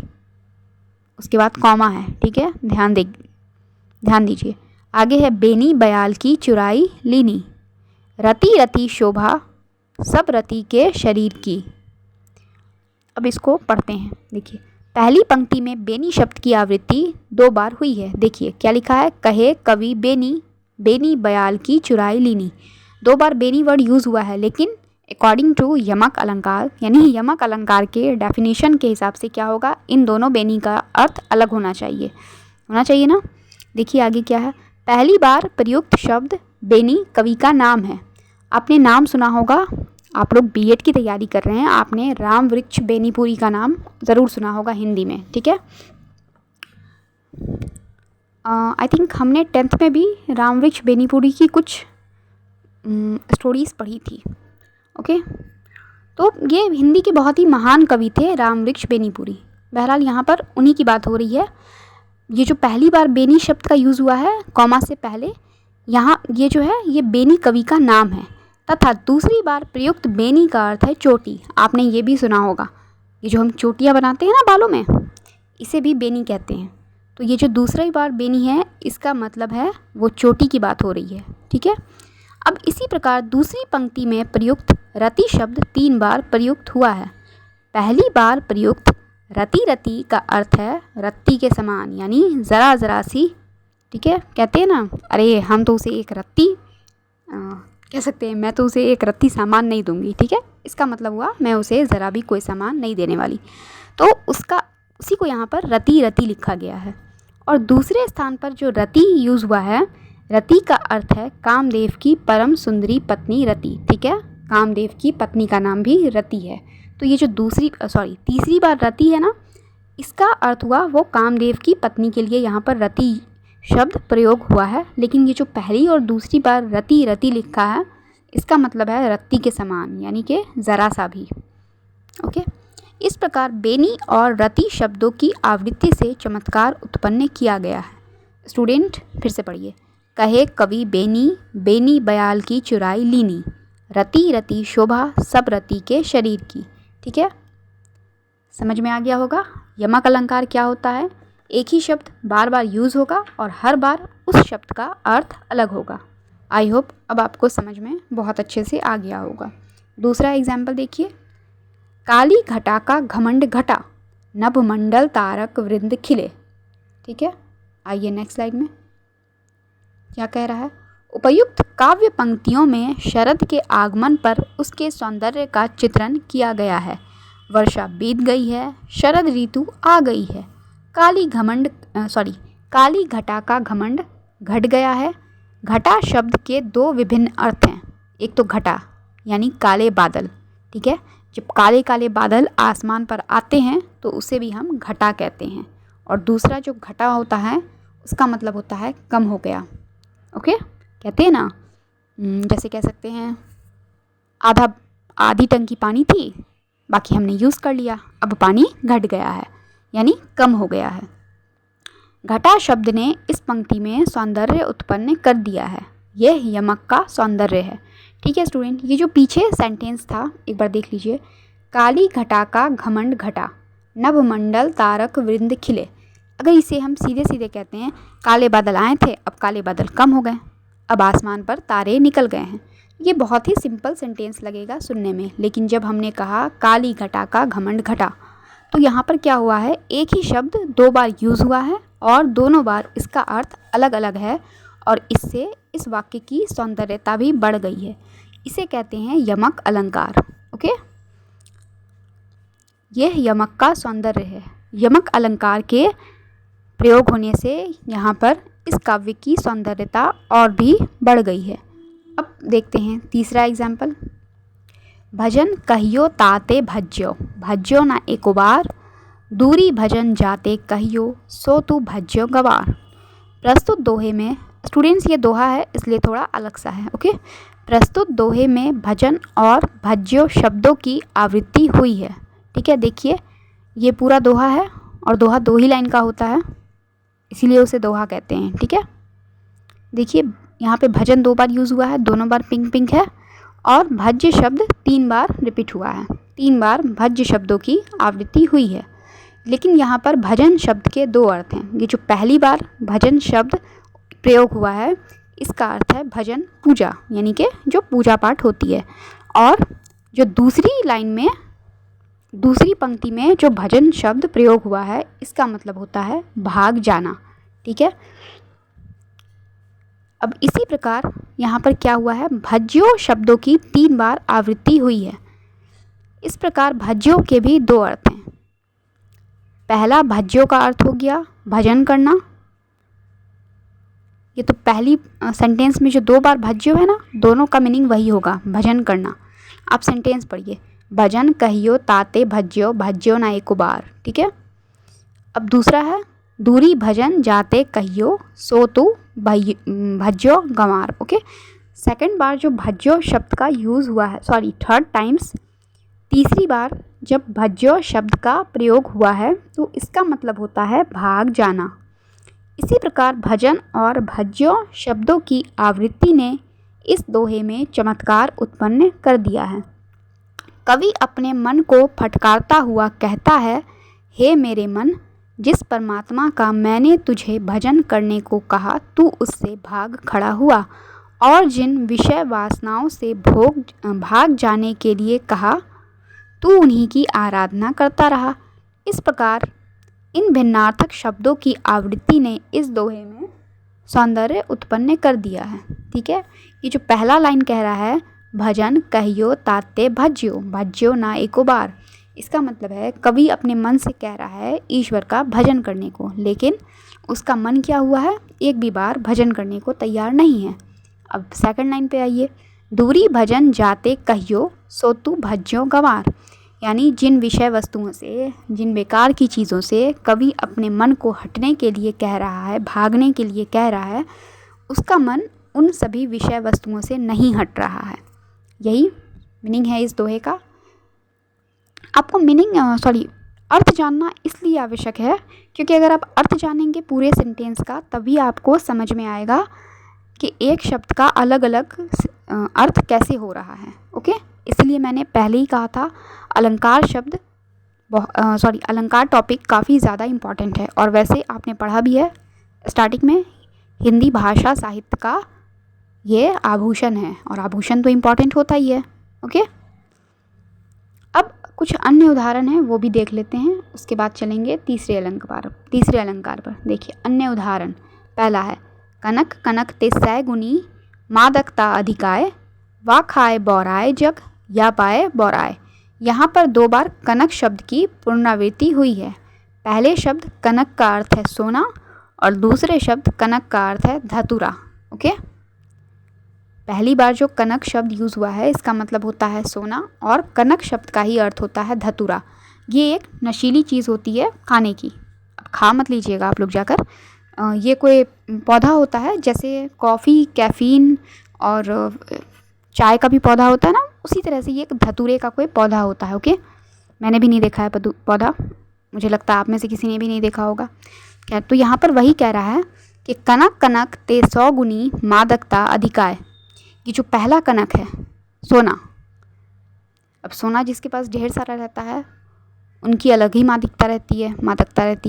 उसके बाद कॉमा है, ठीक है, ध्यान दीजिए। आगे है बेनी बयाल की चुराई लीनी। रति रति शोभा सब रति के शरीर की। अब इसको पढ़ते हैं। देखिए, पहली पंक्ति में बेनी शब्द की आवृत्ति 2 बार हुई है। देखिए क्या लिखा है, कहे कवि बेनी, बेनी बयाल की चुराई लीनी। 2 बार बेनी वर्ड यूज़ हुआ है, लेकिन अकॉर्डिंग टू यमक अलंकार, यानी यमक अलंकार के डेफिनेशन के हिसाब से क्या होगा, इन दोनों बेनी का अर्थ अलग होना चाहिए ना। देखिए आगे क्या है, पहली बार प्रयुक्त शब्द बेनी कवि का नाम है। आपने नाम सुना होगा, आप लोग बीएड की तैयारी कर रहे हैं, आपने राम वृक्ष बेनीपुरी का नाम ज़रूर सुना होगा हिंदी में, ठीक है। आई थिंक हमने 10th में भी राम वृक्ष बेनीपुरी की कुछ स्टोरीज़ पढ़ी थी। ओके, तो ये हिंदी के बहुत ही महान कवि थे राम वृक्ष बेनीपुरी। बहरहाल यहाँ पर उन्हीं की बात हो रही है। ये जो पहली बार बेनी शब्द का यूज़ हुआ है कॉमा से पहले, यहाँ ये जो है ये बेनी कवि का नाम है, तथा दूसरी बार प्रयुक्त बेनी का अर्थ है चोटी। आपने ये भी सुना होगा, ये जो हम चोटियाँ बनाते हैं ना बालों में, इसे भी बेनी कहते हैं। तो ये जो दूसरी बार बेनी है, इसका मतलब है वो चोटी की बात हो रही है, ठीक है। अब इसी प्रकार दूसरी पंक्ति में प्रयुक्त रति शब्द 3 बार प्रयुक्त हुआ है। पहली बार प्रयुक्त रति रति का अर्थ है रत्ती के समान, यानी ज़रा ज़रा सी, ठीक है। कहते हैं ना, अरे हम तो उसे एक रत्ती कह सकते हैं, मैं तो उसे एक रत्ती सामान नहीं दूंगी, ठीक है। इसका मतलब हुआ मैं उसे ज़रा भी कोई सामान नहीं देने वाली। तो उसी को यहाँ पर रति रति लिखा गया है। और दूसरे स्थान पर जो रति यूज़ हुआ है, रति का अर्थ है कामदेव की परम सुंदरी पत्नी रति, ठीक है। कामदेव की पत्नी का नाम भी रति है। तो ये जो तीसरी बार रति है ना, इसका अर्थ हुआ वो कामदेव की पत्नी के लिए यहाँ पर रति शब्द प्रयोग हुआ है। लेकिन ये जो पहली और दूसरी बार रति रति लिखा है, इसका मतलब है रत्ती के समान, यानी कि ज़रा सा भी। ओके, इस प्रकार बेनी और रति शब्दों की आवृत्ति से चमत्कार उत्पन्न किया गया है। स्टूडेंट फिर से पढ़िए। कहे कवि बेनी, बेनी बयाल की चुराई लीनी। रति रति शोभा सब रति के शरीर की, ठीक है। समझ में आ गया होगा यमक अलंकार क्या होता है। एक ही शब्द बार बार यूज़ होगा और हर बार उस शब्द का अर्थ अलग होगा। आई होप अब आपको समझ में बहुत अच्छे से आ गया होगा। दूसरा एग्जाम्पल देखिए। काली घटा का घमंड घटा, नभ मंडल तारक वृंद खिले, ठीक है। आइए नेक्स्ट स्लाइड में क्या कह रहा है। उपयुक्त काव्य पंक्तियों में शरद के आगमन पर उसके सौंदर्य का चित्रण किया गया है। वर्षा बीत गई है, शरद ऋतु आ गई है। काली घटा का घमंड घट गया है। घटा शब्द के 2 विभिन्न अर्थ हैं। एक तो घटा यानी काले बादल, ठीक है। जब काले काले बादल आसमान पर आते हैं तो उसे भी हम घटा कहते हैं। और दूसरा जो घटा होता है उसका मतलब होता है कम हो गया। ओके, कहते हैं ना, जैसे कह सकते हैं आधी टंकी पानी थी, बाकी हमने यूज़ कर लिया, अब पानी घट गया है, यानी कम हो गया है। घटा शब्द ने इस पंक्ति में सौंदर्य उत्पन्न कर दिया है। यह यमक का सौंदर्य है, ठीक है स्टूडेंट। ये जो पीछे सेंटेंस था एक बार देख लीजिए। काली घटा का घमंड घटा, नभ मंडल तारक वृंद खिले। अगर इसे हम सीधे सीधे कहते हैं, काले बादल आए थे, अब काले बादल कम हो गए, अब आसमान पर तारे निकल गए हैं। ये बहुत ही सिंपल सेंटेंस लगेगा सुनने में, लेकिन जब हमने कहा काली घटा का घमंड घटा, तो यहाँ पर क्या हुआ है, एक ही शब्द 2 बार यूज़ हुआ है और दोनों बार इसका अर्थ अलग अलग है, और इससे इस वाक्य की सौंदर्यता भी बढ़ गई है। इसे कहते हैं यमक अलंकार। ओके, यह यमक का सौंदर्य है। यमक अलंकार के प्रयोग होने से यहाँ पर इस काव्य की सौंदर्यता और भी बढ़ गई है। अब देखते हैं तीसरा एग्जाम्पल। भजन कहियो ताते भज्यो, भज्यो ना एको बार, दूरी भजन जाते कहियो, सो तू भज्यो गवार। प्रस्तुत दोहे में, स्टूडेंट्स ये दोहा है इसलिए थोड़ा अलग सा है, ओके। प्रस्तुत दोहे में भजन और भज्यो शब्दों की आवृत्ति हुई है, ठीक है। देखिए ये पूरा दोहा है और दोहा 2 ही लाइन का होता है, इसीलिए उसे दोहा कहते हैं, ठीक है। देखिए यहाँ पे भजन 2 बार यूज़ हुआ है, दोनों बार पिंक पिंक है, और भज्य शब्द 3 बार रिपीट हुआ है, 3 बार भज्य शब्दों की आवृत्ति हुई है। लेकिन यहाँ पर भजन शब्द के 2 अर्थ हैं। ये जो पहली बार भजन शब्द प्रयोग हुआ है इसका अर्थ है भजन पूजा, यानी कि जो पूजा पाठ होती है। और जो दूसरी लाइन में, दूसरी पंक्ति में जो भजन शब्द प्रयोग हुआ है इसका मतलब होता है भाग जाना, ठीक है। अब इसी प्रकार यहाँ पर क्या हुआ है, भज्यो शब्दों की 3 बार आवृत्ति हुई है। इस प्रकार भज्यो के भी 2 अर्थ हैं। पहला भज्यो का अर्थ हो गया भजन करना, ये तो पहली सेंटेंस में जो 2 बार भज्यो है ना, दोनों का मीनिंग वही होगा, भजन करना। आप सेंटेंस पढ़िए, भजन कहियो ताते भज्यो, भज्यो ना एको बार, ठीक है। अब दूसरा है दूरी भजन जाते कहियो, सो तू भज्यो गंवार, ओके। सेकंड बार जो भज्यो शब्द का यूज़ हुआ है, सॉरी थर्ड टाइम्स, तीसरी बार जब भज्यो शब्द का प्रयोग हुआ है तो इसका मतलब होता है भाग जाना। इसी प्रकार भजन और भज्यो शब्दों की आवृत्ति ने इस दोहे में चमत्कार उत्पन्न कर दिया है। कवि अपने मन को फटकारता हुआ कहता है, हे मेरे मन, जिस परमात्मा का मैंने तुझे भजन करने को कहा तू उससे भाग खड़ा हुआ, और जिन विषय वासनाओं से भाग जाने के लिए कहा तू उन्हीं की आराधना करता रहा। इस प्रकार इन भिन्नार्थक शब्दों की आवृत्ति ने इस दोहे में सौंदर्य उत्पन्न कर दिया है, ठीक है। ये जो पहला लाइन कह रहा है भजन कहियो ताते भज्यो, भज्यो ना एको बार, इसका मतलब है कवि अपने मन से कह रहा है ईश्वर का भजन करने को, लेकिन उसका मन क्या हुआ है, एक भी बार भजन करने को तैयार नहीं है। अब सेकंड लाइन पे आइए, दूरी भजन जाते कहियो, सो तू भज्यो गंवार, यानी जिन विषय वस्तुओं से, जिन बेकार की चीज़ों से कवि अपने मन को हटने के लिए कह रहा है, भागने के लिए कह रहा है, उसका मन उन सभी विषय वस्तुओं से नहीं हट रहा है। यही मीनिंग है इस दोहे का। आपको अर्थ जानना इसलिए आवश्यक है क्योंकि अगर आप अर्थ जानेंगे पूरे सेंटेंस का तभी आपको समझ में आएगा कि एक शब्द का अलग अलग अर्थ कैसे हो रहा है, ओके। इसलिए मैंने पहले ही कहा था अलंकार शब्द अलंकार टॉपिक काफ़ी ज़्यादा इम्पॉर्टेंट है, और वैसे आपने पढ़ा भी है स्टार्टिंग में, हिंदी भाषा साहित्य का ये आभूषण है, और आभूषण तो इम्पॉर्टेंट होता ही है, ओके। अब कुछ अन्य उदाहरण हैं वो भी देख लेते हैं, उसके बाद चलेंगे तीसरे अलंकार पर। देखिए अन्य उदाहरण, पहला है कनक कनक ते सै गुनी, मादकता अधिकाय, वा खाए बौराए जग, या पाए बौराए। यहाँ पर 2 बार कनक शब्द की पुनरावृत्ति हुई है। पहले शब्द कनक का अर्थ है सोना और दूसरे शब्द कनक का अर्थ है धतूरा, ओके। पहली बार जो कनक शब्द यूज़ हुआ है इसका मतलब होता है सोना, और कनक शब्द का ही अर्थ होता है धतूरा। ये एक नशीली चीज़ होती है खाने की, अब खा मत लीजिएगा आप लोग जाकर। ये कोई पौधा होता है, जैसे कॉफ़ी, कैफ़ीन और चाय का भी पौधा होता है ना, उसी तरह से ये एक धतूरे का कोई पौधा होता है, ओके। मैंने भी नहीं देखा है पौधा, मुझे लगता है आप में से किसी ने भी नहीं देखा होगा। क्या तो यहाँ पर वही कह रहा है कि कनक कनक ते 100 गुनी मादकता अधिकाय। ये जो पहला कनक है सोना, अब सोना जिसके पास ढेर सारा रहता है उनकी अलग ही मादकता रहती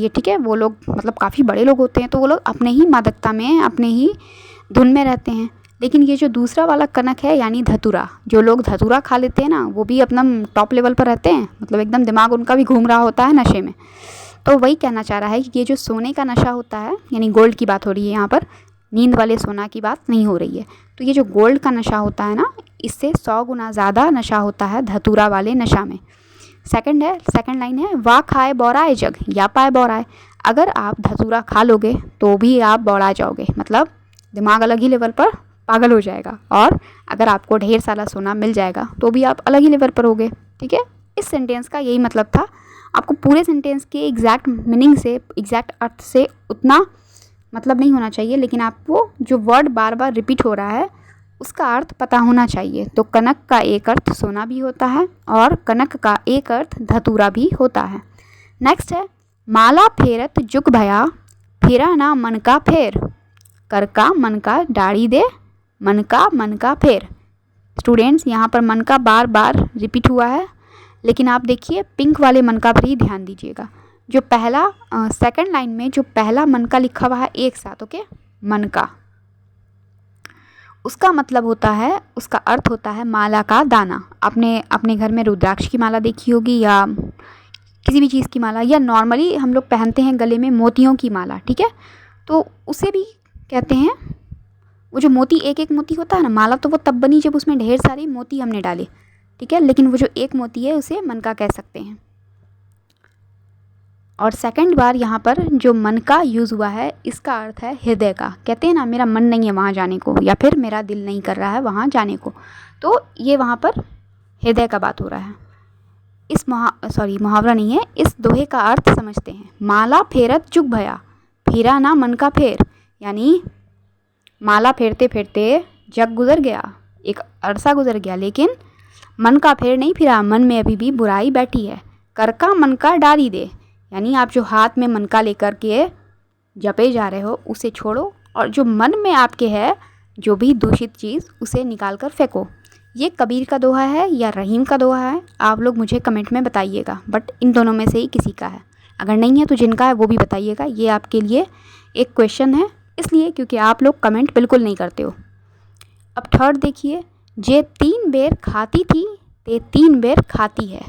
है, ठीक है। वो लोग मतलब काफ़ी बड़े लोग होते हैं तो वो लोग अपने ही मादकता में, अपने ही धुन में रहते हैं। लेकिन ये जो दूसरा वाला कनक है यानी धतूरा, जो लोग धतूरा खा लेते हैं ना वो भी अपना टॉप लेवल पर रहते हैं, मतलब एकदम दिमाग उनका भी घूम रहा होता है नशे में। तो वही कहना चाह रहा है कि ये जो सोने का नशा होता है, यानी गोल्ड की बात हो रही है यहाँ पर, नींद वाले सोना की बात नहीं हो रही है। तो ये जो गोल्ड का नशा होता है ना, इससे 100 गुना ज़्यादा नशा होता है धतूरा वाले नशा में। सेकंड है, सेकंड लाइन है, वाह खाए बौराए जग या पाए बौराए। अगर आप धतूरा खा लोगे तो भी आप बौरा जाओगे, मतलब दिमाग अलग ही लेवल पर पागल हो जाएगा। और अगर आपको ढेर सारा सोना मिल जाएगा तो भी आप अलग ही लेवल पर होगे। ठीक है, इस सेंटेंस का यही मतलब था। आपको पूरे सेंटेंस के एग्जैक्ट मीनिंग से, एग्जैक्ट अर्थ से उतना मतलब नहीं होना चाहिए, लेकिन आपको जो वर्ड बार बार रिपीट हो रहा है उसका अर्थ पता होना चाहिए। तो कनक का एक अर्थ सोना भी होता है और कनक का एक अर्थ धतूरा भी होता है। नेक्स्ट है, माला फेरत जुग भया, फेरा ना मन का फेर, कर का मन का डाड़ी दे, मन का फेर। स्टूडेंट्स, यहाँ पर मन का बार बार रिपीट हुआ है, लेकिन आप देखिए पिंक वाले मन का पर ही ध्यान दीजिएगा। जो पहला सेकंड लाइन में जो पहला मन का लिखा हुआ है एक साथ, ओके, मन का, उसका मतलब होता है, उसका अर्थ होता है माला का दाना। आपने अपने घर में रुद्राक्ष की माला देखी होगी या किसी भी चीज़ की माला, या नॉर्मली हम लोग पहनते हैं गले में मोतियों की माला। ठीक है, तो उसे भी कहते हैं, वो जो मोती, एक एक मोती होता है ना, माला तो वो तब बनी जब उसमें ढेर सारे मोती हमने डाले। ठीक है, लेकिन वो जो एक मोती है उसे मन का कह सकते हैं। और सेकंड बार यहाँ पर जो मन का यूज़ हुआ है इसका अर्थ है हृदय का। कहते हैं ना, मेरा मन नहीं है वहाँ जाने को, या फिर मेरा दिल नहीं कर रहा है वहाँ जाने को, तो ये वहाँ पर हृदय का बात हो रहा है। इस मुहावरा नहीं है, इस दोहे का अर्थ समझते हैं। माला फेरत जुग भया, फेरा ना मन का फेर, यानी माला फेरते फेरते जग गुजर गया, एक अरसा गुजर गया, लेकिन मन का फेर नहीं फिरा, मन में अभी भी बुराई बैठी है। कर का मन का डारी दे, यानी आप जो हाथ में मन का लेकर के जपे जा रहे हो उसे छोड़ो, और जो मन में आपके है जो भी दूषित चीज़ उसे निकाल कर फेंको। ये कबीर का दोहा है या रहीम का दोहा है, आप लोग मुझे कमेंट में बताइएगा, बट इन दोनों में से ही किसी का है। अगर नहीं है तो जिनका है वो भी बताइएगा। ये आपके लिए एक क्वेश्चन है, इसलिए क्योंकि आप लोग कमेंट बिल्कुल नहीं करते हो। अब थर्ड देखिए, जे 3 बेर खाती थी ते 3 बेर खाती है।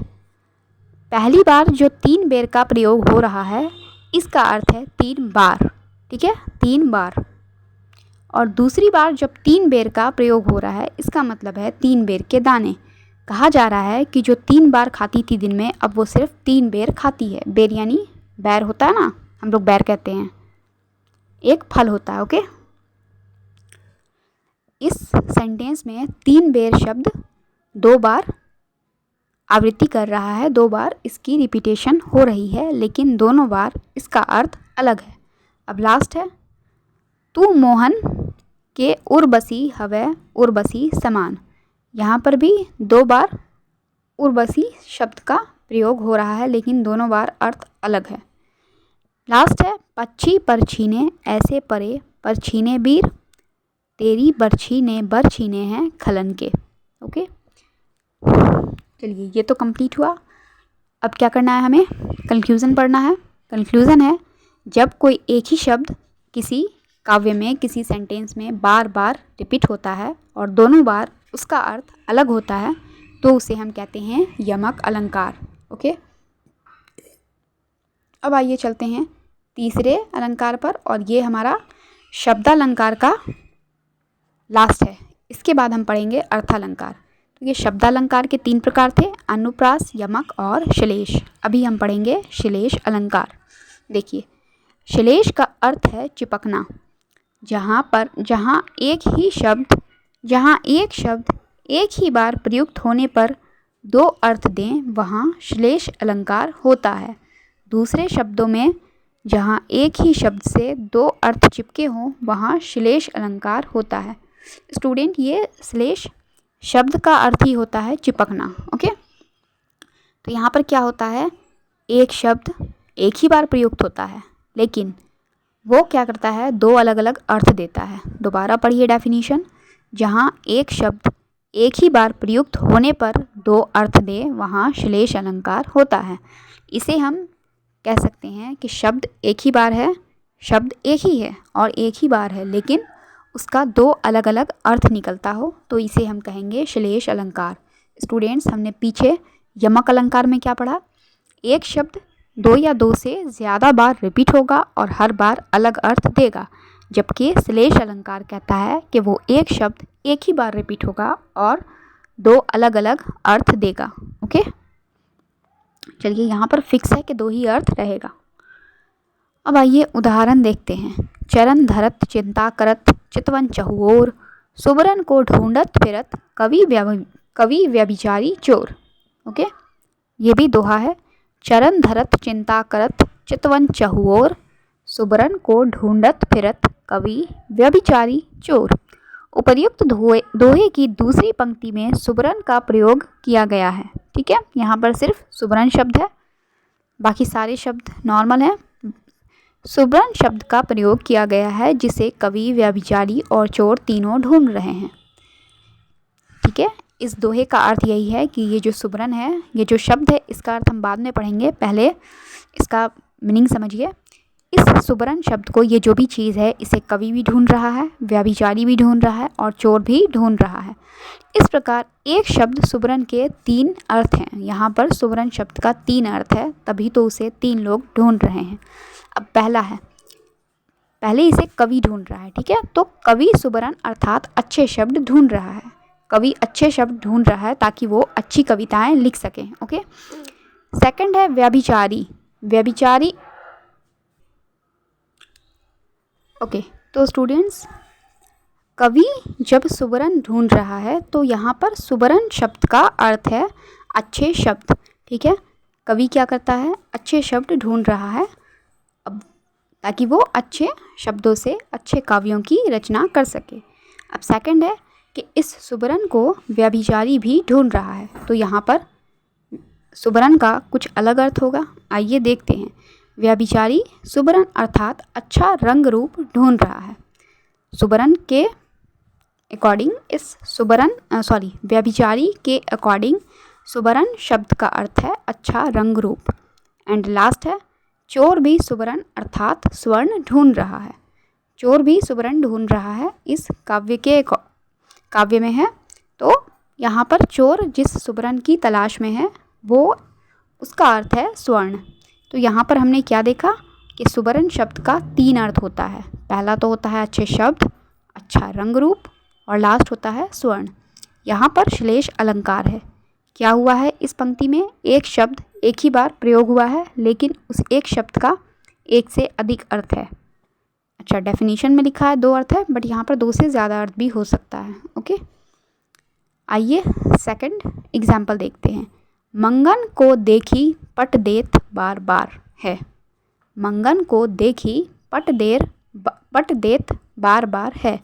पहली बार जो 3 बेर का प्रयोग हो रहा है इसका अर्थ है 3 बार। ठीक है, 3 बार। और दूसरी बार जब 3 बेर का प्रयोग हो रहा है इसका मतलब है 3 बेर के दाने। कहा जा रहा है कि जो 3 बार खाती थी दिन में, अब वो सिर्फ 3 बेर खाती है। बेर यानी बैर होता है ना, हम लोग बैर कहते हैं, एक फल होता है। ओके, इस सेंटेंस में 3 बेर शब्द 2 बार आवृत्ति कर रहा है, 2 बार इसकी रिपीटेशन हो रही है, लेकिन दोनों बार इसका अर्थ अलग है। अब लास्ट है, तू मोहन के उर्वशी हवे उर्वशी समान। यहाँ पर भी 2 बार उर्वशी शब्द का प्रयोग हो रहा है, लेकिन दोनों बार अर्थ अलग है। लास्ट है, पक्षी पर छीने ऐसे परे पर छीने वीर, तेरी बरछी ने बर छीने हैं खलन के। ओके, चलिए ये तो कंप्लीट हुआ। अब क्या करना है, हमें कंक्लूज़न पढ़ना है। कंक्लूज़न है, जब कोई एक ही शब्द किसी काव्य में, किसी सेंटेंस में बार बार रिपीट होता है और दोनों बार उसका अर्थ अलग होता है, तो उसे हम कहते हैं यमक अलंकार। ओके, अब आइए चलते हैं तीसरे अलंकार पर, और ये हमारा शब्दालंकार का लास्ट है। इसके बाद हम पढ़ेंगे अर्थालंकार। तो ये शब्दालंकार के 3 प्रकार थे, अनुप्रास, यमक और श्लेष। अभी हम पढ़ेंगे श्लेष अलंकार। देखिए, श्लेष का अर्थ है चिपकना। जहाँ एक शब्द एक ही बार प्रयुक्त होने पर 2 अर्थ दें, वहाँ श्लेष अलंकार होता है। दूसरे शब्दों में जहाँ एक ही शब्द से 2 अर्थ चिपके हों, वहाँ श्लेष अलंकार होता है। स्टूडेंट, ये श्लेष शब्द का अर्थ ही होता है चिपकना। ओके, तो यहाँ पर क्या होता है, एक शब्द एक ही बार प्रयुक्त होता है, लेकिन वो क्या करता है, 2 अलग अलग अर्थ देता है। दोबारा पढ़िए डेफिनीशन, जहाँ एक शब्द एक ही बार प्रयुक्त होने पर 2 अर्थ दे, वहाँ श्लेष अलंकार होता है। इसे हम कह सकते हैं कि शब्द एक ही बार है, शब्द एक ही है और एक ही बार है, लेकिन उसका 2 अलग अलग अर्थ निकलता हो, तो इसे हम कहेंगे श्लेष अलंकार। स्टूडेंट्स, हमने पीछे यमक अलंकार में क्या पढ़ा, एक शब्द 2 या 2 से ज़्यादा बार रिपीट होगा और हर बार अलग अर्थ देगा, जबकि श्लेष अलंकार कहता है कि वो एक शब्द एक ही बार रिपीट होगा और 2 अलग अलग अर्थ देगा। ओके, चलिए यहाँ पर फिक्स है कि 2 ही अर्थ रहेगा। अब आइए उदाहरण देखते हैं। चरण धरत चिंता करत चितवन चहुओर, सुबरन को ढूंढत फिरत कवि व्यभिचारी चोर। ओके, ये भी दोहा है। चरण धरत चिंता करत चितवन चहुओर, सुबरन को ढूंढत फिरत कवि व्यभिचारी चोर। उपर्युक्त दोहे की दूसरी पंक्ति में सुबरन का प्रयोग किया गया है। ठीक है, यहाँ पर सिर्फ सुबरन शब्द है, बाकी सारे शब्द नॉर्मल हैं। सुबरन शब्द का प्रयोग किया गया है जिसे कवि व्यभिचारी और चोर तीनों ढूंढ रहे हैं। ठीक है, इस दोहे का अर्थ यही है कि ये जो सुबरन है, ये जो शब्द है, इसका अर्थ हम बाद में पढ़ेंगे, पहले इसका मीनिंग समझिए। इस सुबरन शब्द को, ये जो भी चीज़ है, इसे कवि भी ढूंढ रहा है, व्यभिचारी भी ढूंढ रहा है और चोर भी ढूंढ रहा है। इस प्रकार एक शब्द सुबरन के 3 अर्थ हैं। यहाँ पर सुबरन शब्द का 3 अर्थ है, तभी तो उसे 3 लोग ढूंढ रहे हैं। अब पहला है, पहले इसे कवि ढूंढ रहा है। ठीक है, तो कवि सुबरन अर्थात अच्छे शब्द ढूंढ रहा है। कवि अच्छे शब्द ढूंढ रहा है ताकि वो अच्छी कविताएं लिख सकें। ओके, सेकंड है व्यभिचारी। व्यभिचारी, ओके, तो स्टूडेंट्स, कवि जब सुबरन ढूंढ रहा है तो यहाँ पर सुबरन शब्द का अर्थ है अच्छे शब्द। ठीक है, कवि क्या करता है, अच्छे शब्द ढूंढ रहा है, अब ताकि वो अच्छे शब्दों से अच्छे काव्यों की रचना कर सके। अब सेकंड है कि इस सुबरन को व्यभिचारी भी ढूंढ रहा है, तो यहाँ पर सुबरन का कुछ अलग अर्थ होगा। आइए देखते हैं। व्यभिचारी सुबरन अर्थात अच्छा रंग रूप ढूंढ रहा है। सुबरन के अकॉर्डिंग व्यभिचारी के अकॉर्डिंग सुबरन शब्द का अर्थ है अच्छा रंग रूप। एंड लास्ट है, चोर भी सुबरन अर्थात स्वर्ण ढूंढ रहा है। चोर भी सुबरन ढूंढ रहा है इस काव्य में है। तो यहाँ पर चोर जिस सुबरन की तलाश में है वो, उसका अर्थ है स्वर्ण। तो यहाँ पर हमने क्या देखा कि सुबरन शब्द का 3 अर्थ होता है। पहला तो होता है अच्छे शब्द, अच्छा रंग रूप, और लास्ट होता है स्वर्ण। यहाँ पर श्लेष अलंकार है। क्या हुआ है इस पंक्ति में, एक शब्द एक ही बार प्रयोग हुआ है, लेकिन उस एक शब्द का 1 से अधिक अर्थ है। अच्छा, डेफिनेशन में लिखा है 2 अर्थ है, बट यहाँ पर 2 से ज़्यादा अर्थ भी हो सकता है। ओके, आइए सेकंड एग्जाम्पल देखते हैं। मंगन को देखी पट देत बार बार है। मंगन को देखी पट देत बार बार है।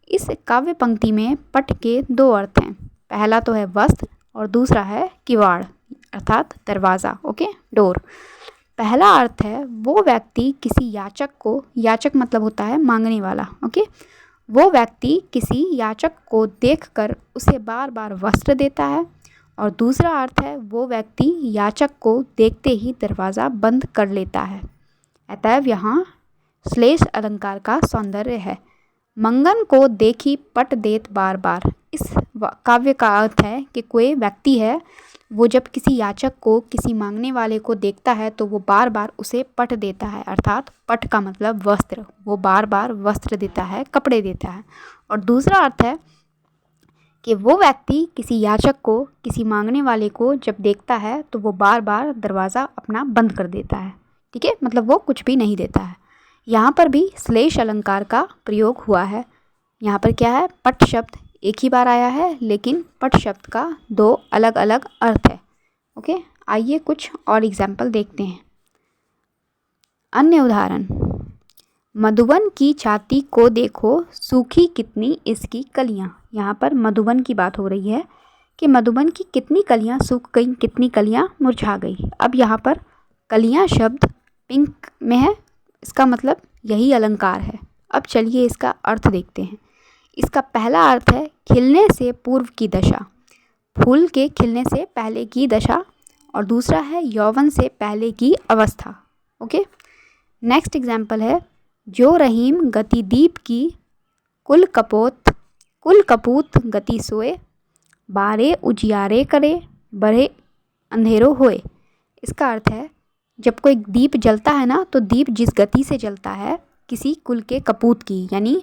इस काव्य पंक्ति में पट के 2 अर्थ हैं। पहला तो है वस्त्र और दूसरा है किवाड़ अर्थात दरवाज़ा। Okay, door. पहला अर्थ है वो व्यक्ति किसी याचक को, याचक मतलब होता है मांगने वाला। ओके, वो व्यक्ति किसी याचक को देखकर उसे बार बार वस्त्र देता है। और दूसरा अर्थ है वो व्यक्ति याचक को देखते ही दरवाज़ा बंद कर लेता है। अतएव यहाँ श्लेष अलंकार का सौंदर्य है। मंगन को देखी पट देत बार बार, इस काव्य का अर्थ है कि कोई व्यक्ति है, वो जब किसी याचक को, किसी मांगने वाले को देखता है तो वो बार बार उसे पट देता है, अर्थात पट का मतलब वस्त्र, वो बार बार वस्त्र देता है, कपड़े देता है। और दूसरा अर्थ है कि वो व्यक्ति किसी याचक को, किसी मांगने वाले को जब देखता है तो वो बार बार दरवाज़ा अपना बंद कर देता है। ठीक है, मतलब वो कुछ भी नहीं देता है। यहाँ पर भी श्लेष अलंकार का प्रयोग हुआ है। यहाँ पर क्या है, पट शब्द एक ही बार आया है, लेकिन पट शब्द का 2 अलग अलग अर्थ है। ओके, आइए कुछ और एग्जाम्पल देखते हैं। अन्य उदाहरण, मधुवन की छाती को देखो सूखी कितनी इसकी कलियाँ। यहाँ पर मधुवन की बात हो रही है कि मधुवन की कितनी कलियाँ सूख गई, कितनी कलियाँ मुरझा गई। अब यहाँ पर कलियाँ शब्द पिंक में है, इसका मतलब यही अलंकार है। अब चलिए इसका अर्थ देखते हैं। इसका पहला अर्थ है खिलने से पूर्व की दशा, फूल के खिलने से पहले की दशा, और दूसरा है यौवन से पहले की अवस्था। ओके, नेक्स्ट एग्जाम्पल है, जो रहीम गति दीप की कुल कपूत गति सोए, बारे उजियारे करे बड़े अंधेरों होए। इसका अर्थ है जब कोई दीप जलता है ना, तो दीप जिस गति से जलता है किसी कुल के कपूत की, यानी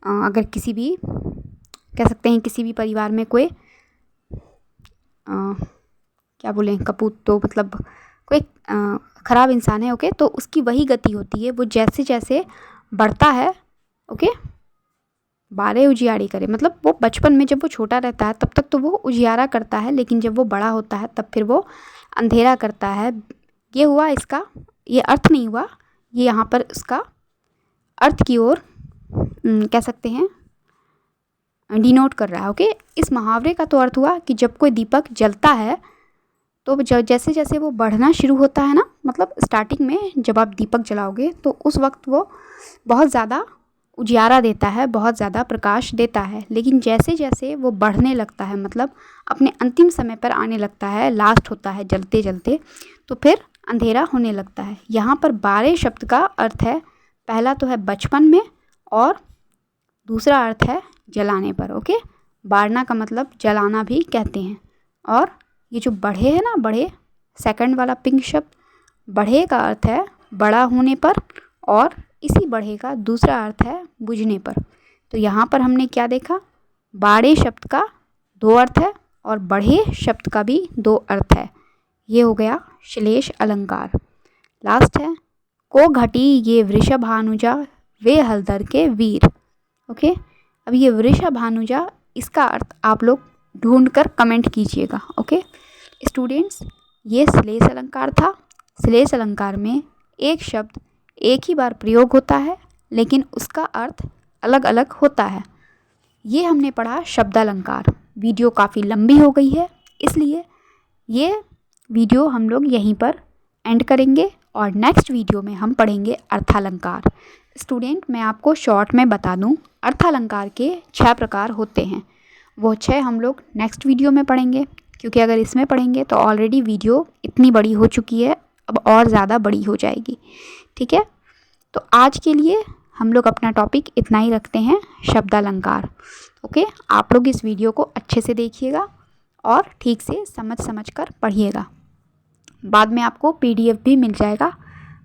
अगर किसी भी, कह सकते हैं किसी भी परिवार में कोई क्या बोलें, कपूत तो मतलब कोई ख़राब इंसान है, ओके, तो उसकी वही गति होती है, वो जैसे जैसे बढ़ता है, ओके, बारे उजियारी करे, मतलब वो बचपन में जब वो छोटा रहता है तब तक तो वो उजियारा करता है, लेकिन जब वो बड़ा होता है तब फिर वो अंधेरा करता है। ये हुआ इसका, ये अर्थ नहीं हुआ, ये यहाँ पर उसका अर्थ की ओर कह सकते हैं डिनोट कर रहा है, ओके। इस मुहावरे का तो अर्थ हुआ कि जब कोई दीपक जलता है तो जैसे जैसे वो बढ़ना शुरू होता है ना, मतलब स्टार्टिंग में जब आप दीपक जलाओगे तो उस वक्त वो बहुत ज़्यादा उजियारा देता है, बहुत ज़्यादा प्रकाश देता है, लेकिन जैसे जैसे वो बढ़ने लगता है, मतलब अपने अंतिम समय पर आने लगता है, लास्ट होता है जलते जलते, तो फिर अंधेरा होने लगता है। यहाँ पर बारे शब्द का अर्थ है, पहला तो है बचपन में और दूसरा अर्थ है जलाने पर, ओके। बारना का मतलब जलाना भी कहते हैं। और ये जो बढ़े है ना, बढ़े, सेकंड वाला पिंक शब्द, बढ़े का अर्थ है बड़ा होने पर, और इसी बढ़े का दूसरा अर्थ है बुझने पर। तो यहाँ पर हमने क्या देखा, बाड़े शब्द का 2 अर्थ है और बढ़े शब्द का भी 2 अर्थ है। ये हो गया श्लेष अलंकार। लास्ट है, को घटी ये वृषभानुजा वे हलधर के वीर, ओके। अब ये वृषभानुजा, इसका अर्थ आप लोग ढूंढ कर कमेंट कीजिएगा, ओके स्टूडेंट्स। ये श्लेष अलंकार था। श्लेष अलंकार में एक शब्द एक ही बार प्रयोग होता है, लेकिन उसका अर्थ अलग अलग होता है। ये हमने पढ़ा शब्दालंकार। वीडियो काफ़ी लंबी हो गई है, इसलिए ये वीडियो हम लोग यहीं पर एंड करेंगे और नेक्स्ट वीडियो में हम पढ़ेंगे अर्थालंकार। स्टूडेंट, मैं आपको शॉर्ट में बता दूं, अर्थालंकार के 6 प्रकार होते हैं। वो 6 हम लोग नेक्स्ट वीडियो में पढ़ेंगे, क्योंकि अगर इसमें पढ़ेंगे तो ऑलरेडी वीडियो इतनी बड़ी हो चुकी है, अब और ज़्यादा बड़ी हो जाएगी, ठीक है। तो आज के लिए हम लोग अपना टॉपिक इतना ही रखते हैं, शब्दालंकार, ओके। आप लोग इस वीडियो को अच्छे से देखिएगा और ठीक से समझ कर पढ़िएगा। बाद में आपको PDF भी मिल जाएगा,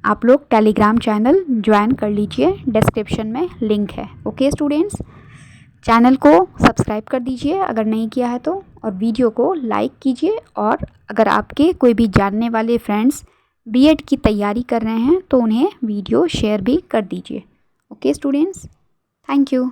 आप लोग टेलीग्राम चैनल ज्वाइन कर लीजिए, डिस्क्रिप्शन में लिंक है, ओके स्टूडेंट्स। चैनल को सब्सक्राइब कर दीजिए अगर नहीं किया है तो, और वीडियो को लाइक कीजिए, और अगर आपके कोई भी जानने वाले फ्रेंड्स B.Ed की तैयारी कर रहे हैं तो उन्हें वीडियो शेयर भी कर दीजिए, ओके स्टूडेंट्स। Thank you.